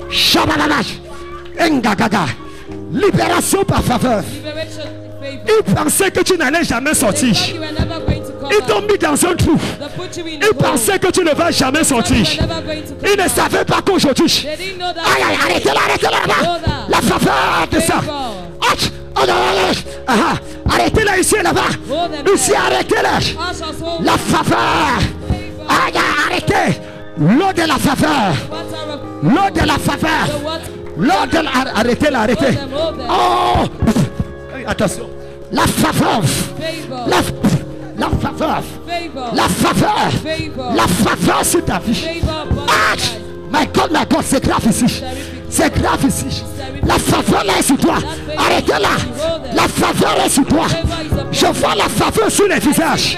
Shabalash. Ngagaga. Libération par faveur. Liberation by favor. Ils pensaient que tu n'allais jamais They sortir. thought you were never going to come Ils out. t'ont mis dans un trou. They put you in Ils a hole. pensaient que tu ne vas jamais They thought sortir. you were never going to come Ils ne out. savaient pas qu'aujourd'hui. They didn't know that. Aïe, aïe, arrêtez-la, arrêtez-la là-bas. La faveur de ça. Ach, oh, non, non, non. Ah, ah. Arrêtez-la ici et là-bas. Ici, arrêtez-la. Us as whole La faveur. Aïe, aïe, arrêtez. L'eau de la faveur. water of L'eau de la faveur. the water. L'eau de la... Arrêtez-la, arrêtez. Oh. Attention. La faveur. Favor. La faveur. Favor. La faveur. Favor. La faveur sur ta vie. Favor upon Ah, your life. my God, c'est grave ici. C'est grave ici. La faveur là est sur toi. Arrêtez-la. La faveur est sur toi. Je vois la faveur sur les visages.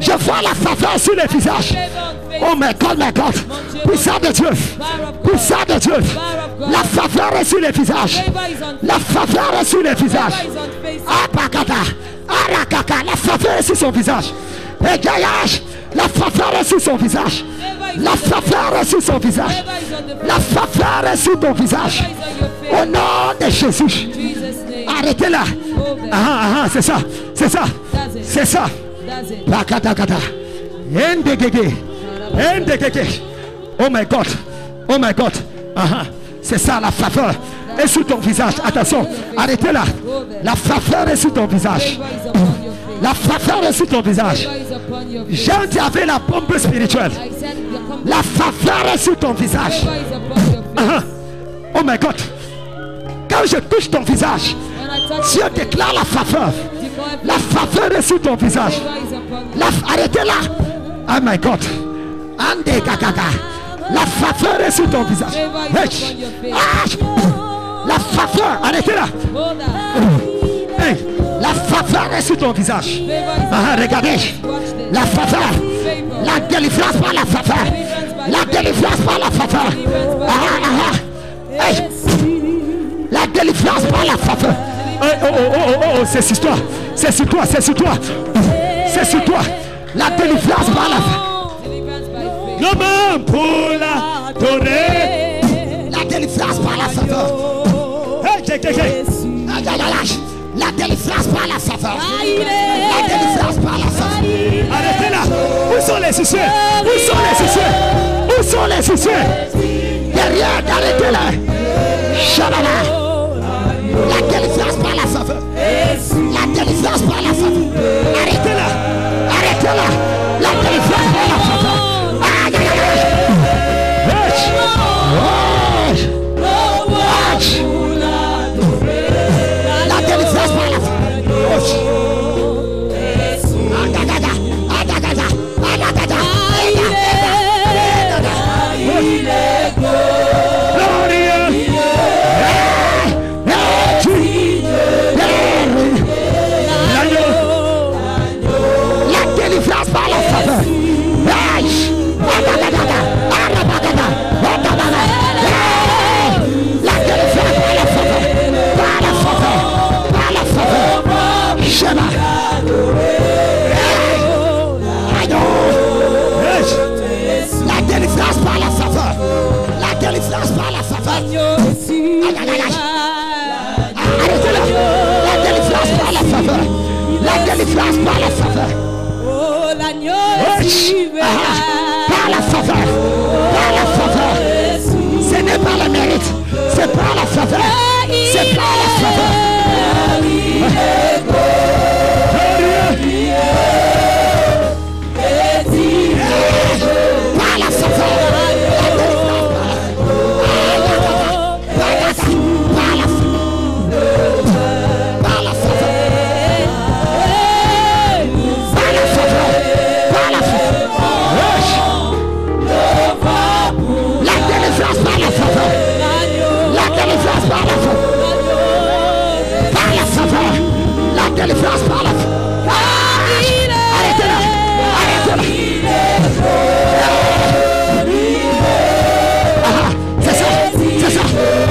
Je vois la faveur sur les visages. Oh my God, my God. Puissant de Dieu. Puissant de Dieu. La faveur est sur les visages. Favor is on La faveur est sur les visages. Favor is on face. Ah, Bakata. Arakaka. La faveur est sur son visage. Et Gaillage. La faveur est sur son visage. La faveur est sur son visage. Favor is on the La faveur est sur ton visage. Favor is on your Au face. nom de Jésus. In Jesus' name. Arrêtez-la. Hold them. Ah, ah, ah, c'est ça. C'est ça. That's it. C'est ça. That's it. Bakatakata. Ndegege. Ndegege. Oh my God. Oh my God. Ah, ah. C'est ça la faveur. Est sur ton visage. Attention. Arrêtez-la. La faveur est sur ton visage. Favor is upon your face. La faveur est sur ton visage. Favor is upon your face. Jean dit avait la pompe spirituelle. I said the company. La faveur est sur ton visage. Favor is upon your Ah, face. ah. Oh my God. Quand je touche ton visage, When I touch Dieu your face, déclare la faveur. declare La faveur est sur ton visage. favor is upon you. Arrêtez-la. Oh my God. Ande kakaga. La faveur est sur ton visage. Favor is Hey. upon your face. Ah. La faveur. Arrêtez-la. Hold that. Hey. La faveur est sur ton visage. Favor is Ah, regardez. Watch this. La faveur. Favor. La délivrance par la faveur. La délivrance par la faveur. Ah, ah, ah. Hey. La délivrance par la faveur. Oh, oh, oh, oh, oh, oh, c'est sur toi. C'est sur toi, c'est sur toi. C'est sur toi. La délivrance par la faveur. Deliverance by faith. Non, mais pour l'adorer. La délivrance par la faveur. Hey, hey, hey, hey. Ah, ah, ah, ah. La délivrance par la faveur. La délivrance par la faveur. Arrêtez là. Où sont les sucieux? Où sont les sucieux? Où sont les sucieux? Derrière, arrêtez-la. Shabala. La délivrance par la faveur. La délivrance par la faveur. Arrêtez-la. Arrêtez-la. La délivrance par la faveur. Aïe, aïe, aïe. Wesh. Wesh. Wesh. La délivrance par la faveur. Wesh. Adagada. Adagada. Adagada. L'agneau est souverain. Arrêtez-le. La délivrance par la faveur. La délivrance par la faveur. Oh, l'agneau est souverain. Par la faveur. Par la faveur. Ce n'est pas le mérite. C'est par la faveur. C'est par la faveur. Par la faveur. Délivrance par la faveur. Arrêtez-le. Arrêtez-le. C'est ça. C'est ça.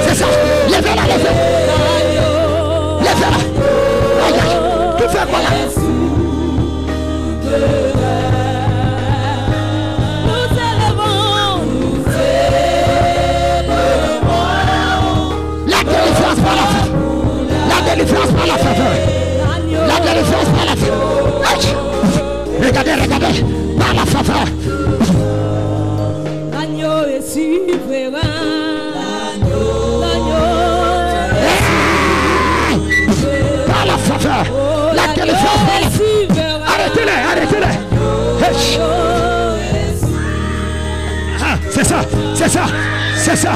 C'est ça. Levez-la, levez. Levez-la. Regarde. Tu fais quoi là? La délivrance par la faveur. La délivrance par la faveur. La délivrance par la faveur. Regardez, regardez. Par la faveur. L'agneau est souverain. Par la faveur. La délivrance par la faveur. Arrêtez-les, arrêtez-les. C'est ça, c'est ça, c'est ça.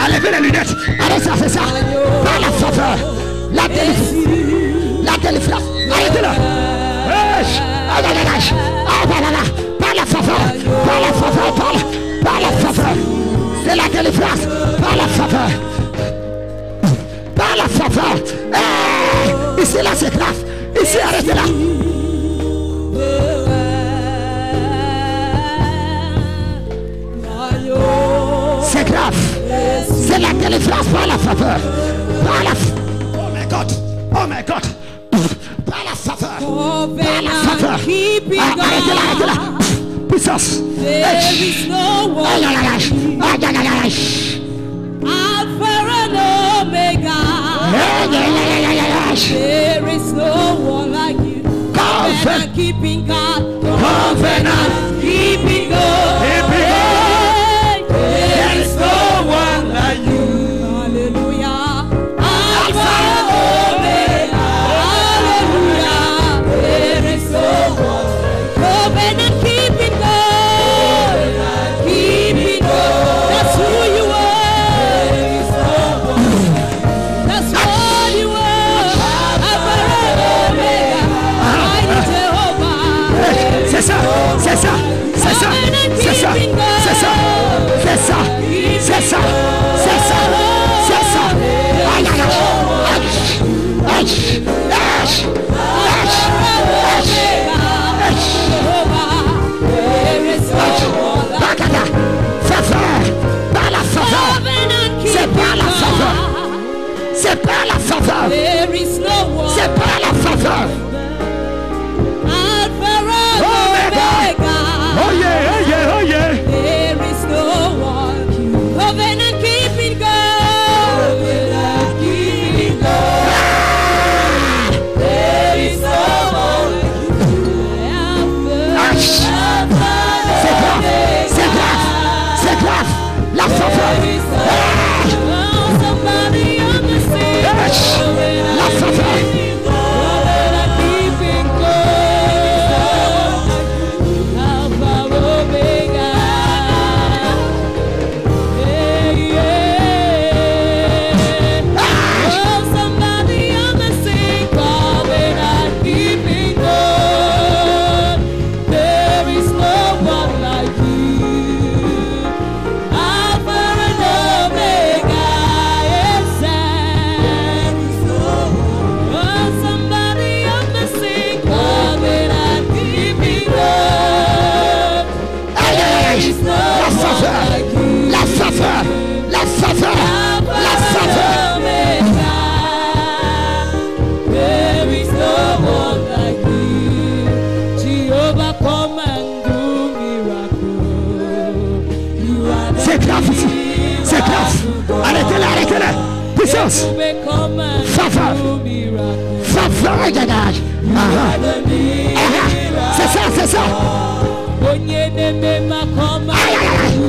Enlevez les lunettes. Allez, ça, c'est ça. Par la faveur. La délivrance. La délivrance. Arrêtez-le. Par la faveur. Par la faveur. Par la faveur. C'est la délivrance. Par la faveur. Par la faveur. Ici, là, c'est grave. Ici, arrêtez-là. C'est grave. C'est la délivrance par la faveur. Par la faveur. Oh my God. Oh my God. Par la faveur. Par la faveur. Arrêtez-la, arrêtez-la. Puissance. There is no one like you. Alpha and Omega. There is no one like you. Covenant keeping God. Covenant keeping God. There is no one like you. Hallelujah. Alpha and Omega. Hallelujah. There is no one. Covenant keeping God. Keeping God. That's who you are. That's what you are. Alpha and Omega. Mighty Jehovah. C'est ça, c'est ça, c'est ça, c'est ça, c'est ça, c'est ça, c'est ça, c'est ça, c'est ça. Aïe, aïe, aïe, faveur, par la faveur, c'est par la faveur, c'est par la faveur, c'est par la faveur. Oh yeah, oh yeah, oh yeah. There is no one. Covenant keeping God. Covenant keeping God. There is no one. C'est grave, c'est grave, c'est grave. La faveur. La faveur. Arrêtez-le, arrêtez-le. Puissance. Faveur. Faveur et gagage. C'est ça, c'est ça. Aïe, aïe, aïe.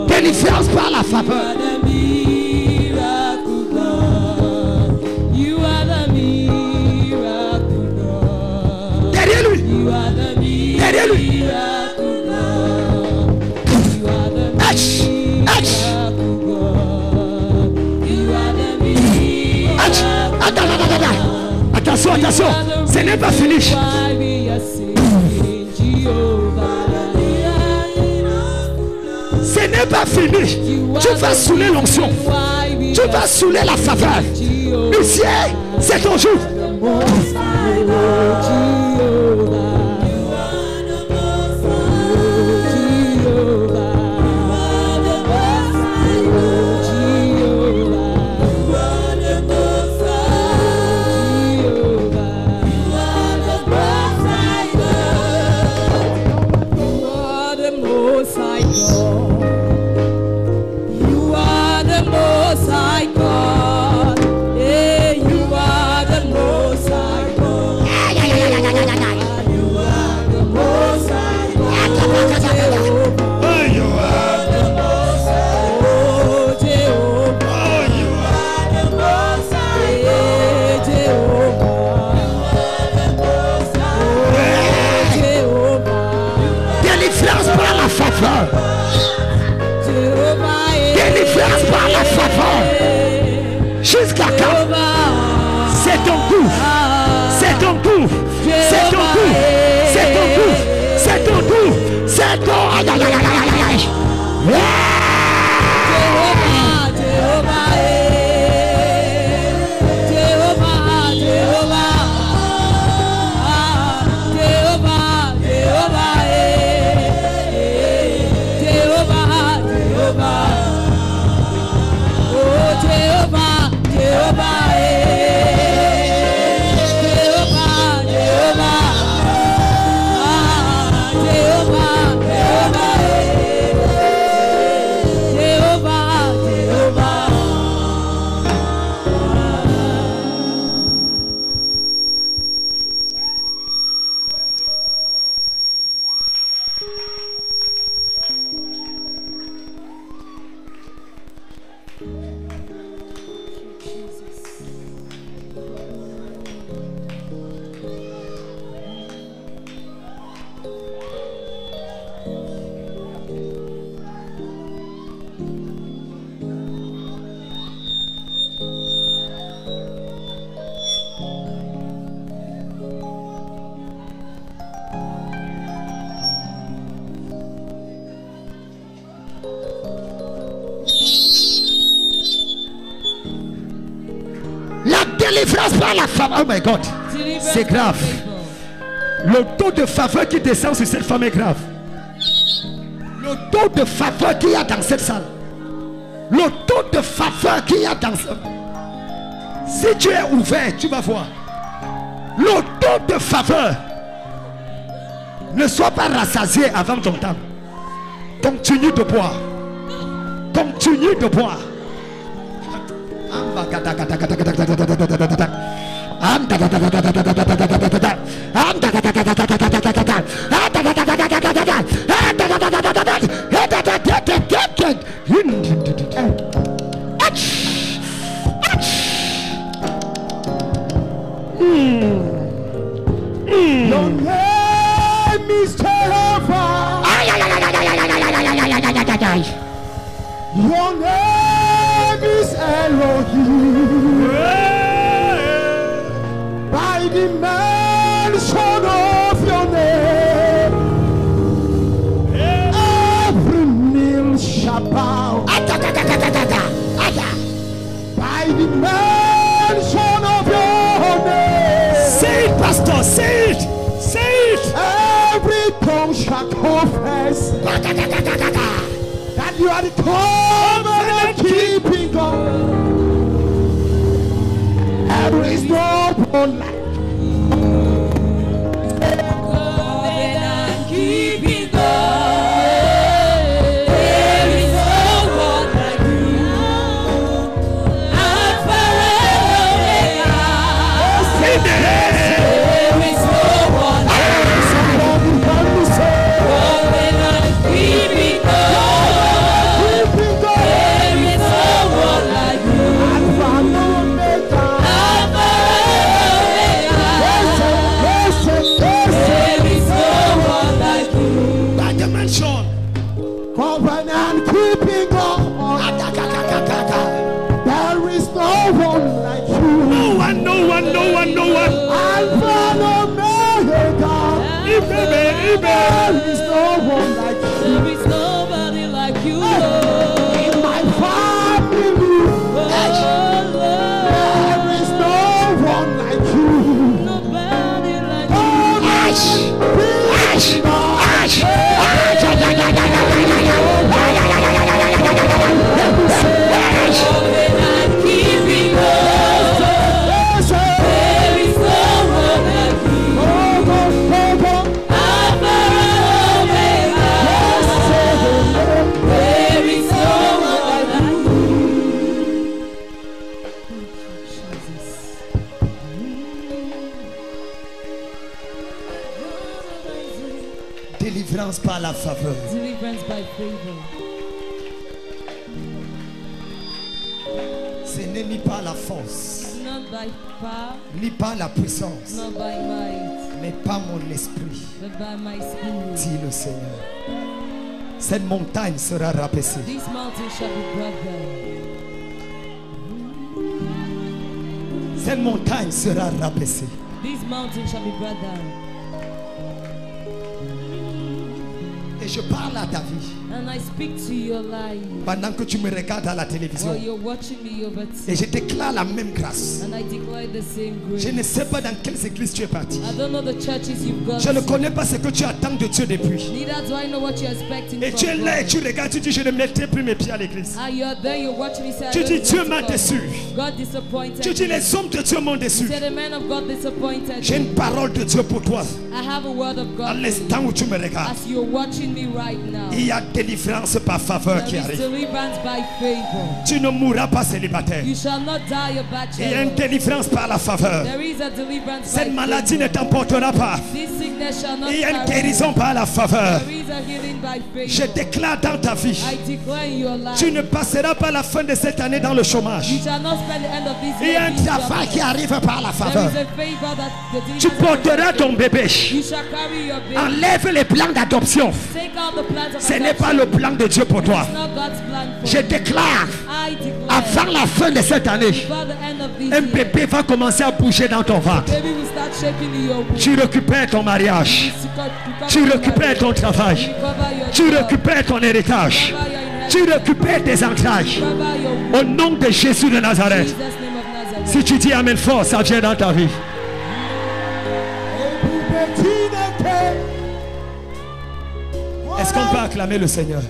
Délivrance par la faveur. Derrière lui. Derrière lui. Attention, attention, ce n'est pas fini. Ce n'est pas fini. Tu vas saouler l'onction. Tu vas saouler la faveur. Ici, c'est ton jour. Délivrance par la faveur. Jusqu'à quand? C'est ton coup. C'est ton coup. C'est ton coup. C'est ton coup. C'est ton coup. C'est ton. Aïe, aïe, aïe, aïe, aïe, aïe. Délivrance par la femme. Oh my God. C'est grave. Le taux de faveur qui descend sur cette femme est grave. Le taux de faveur qu'il y a dans cette salle. Le taux de faveur qu'il y a dans ce... Si tu es ouvert, tu vas voir. Le taux de faveur. Ne sois pas rassasié avant ton temps. Continue de boire. Continue de boire. Your name is Jehovah. Your name is Elohim. By the mention of your name, every knee shall bow. By the mention of your name, say it, pastor, say it, say it. Every tongue shall confess that you are the covenant keeping God. There is no one like Covenant keeping God. There is no one like you. Alpha and Omega. There is no one like you. Covenant keeping God. There is no one like you. Alpha and Omega. There is no one like you. By dimension. covenant keeping God. There is no one like you. No one, no one, no one, no one. Alpha and Omega. There is no one like you. There is nobody like you, Lord. In my family, there is no one like you. Nobody like you. Covenant keeping God. There is no one like you. Alpha and Omega. There is no one like you. Délivrance par la faveur. Deliverance by favor. Ce n'est ni par la force, Not by power, ni par la puissance, not by might, mais par mon esprit, but by my spirit. dit le Seigneur. Cette montagne sera rabaissée. This mountain shall be brought down. Cette montagne sera rabaissée. This mountain shall be brought down. Et je parle à ta vie. And I speak to your life. Pendant que tu me regardes à la télévision. While you're watching me over Et je déclare la même grâce. and I declare the same Je grace. ne sais pas dans quelles églises tu es parti. I don't know the churches you've gone Je ne to. connais pas ce que tu attends de Dieu depuis. Neither do I know what you're expecting Et tu es from là et God. tu regardes, tu dis je ne mettrai plus mes pieds à l'église. And you're there, you're watching me say, I Tu don't dis want Dieu to m'a come. déçu. God disappointed Tu dis me. les hommes de Dieu m'ont déçu. Say the man of God disappointed J'ai me. une parole de Dieu pour toi. I have a word of À God for you. l'instant où tu me regardes, As you're watching me right now. il y a délivrance par faveur qui There is arrive. deliverance by favor. Tu ne mourras pas célibataire. You shall not die a Il y a une bachelor. délivrance par la faveur. There is a deliverance Cette by maladie ne favor. t'emportera pas. This sickness shall not Il y a une carry you. guérison par la faveur. There is a healing by Je favor. déclare dans ta vie, I declare in your life. tu ne passeras pas la fin de cette année dans le chômage. You shall not spend the end of this Il y a un year in travail qui arrive par la There faveur. is a favor that the Tu deliverance porteras by ton favor. bébé. You shall carry your baby. Enlève les plans d'adoption. Take out the plans of Ce n'est pas adoption. le plan de Dieu pour toi. It's not God's plan for Je you. déclare, I declare avant la fin de cette année, before the end of this un year, bébé va commencer à bouger dans ton ventre. baby will start shaking in your womb. Tu récupères ton mariage. Recover Tu your récupères marriage. ton travail. Recover your Tu job. récupères ton héritage. Recover your inheritance. Tu récupères tes entrailles. Recover your womb. Au nom de Jésus de In Nazareth. Jesus' name of Nazareth. Si tu dis Amen fort, ça vient dans ta vie. Est-ce qu'on peut acclamer le Seigneur?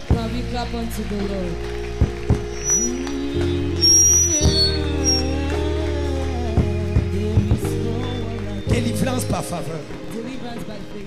Can we clap unto the Lord? Délivrance par faveur. Deliverance by faith.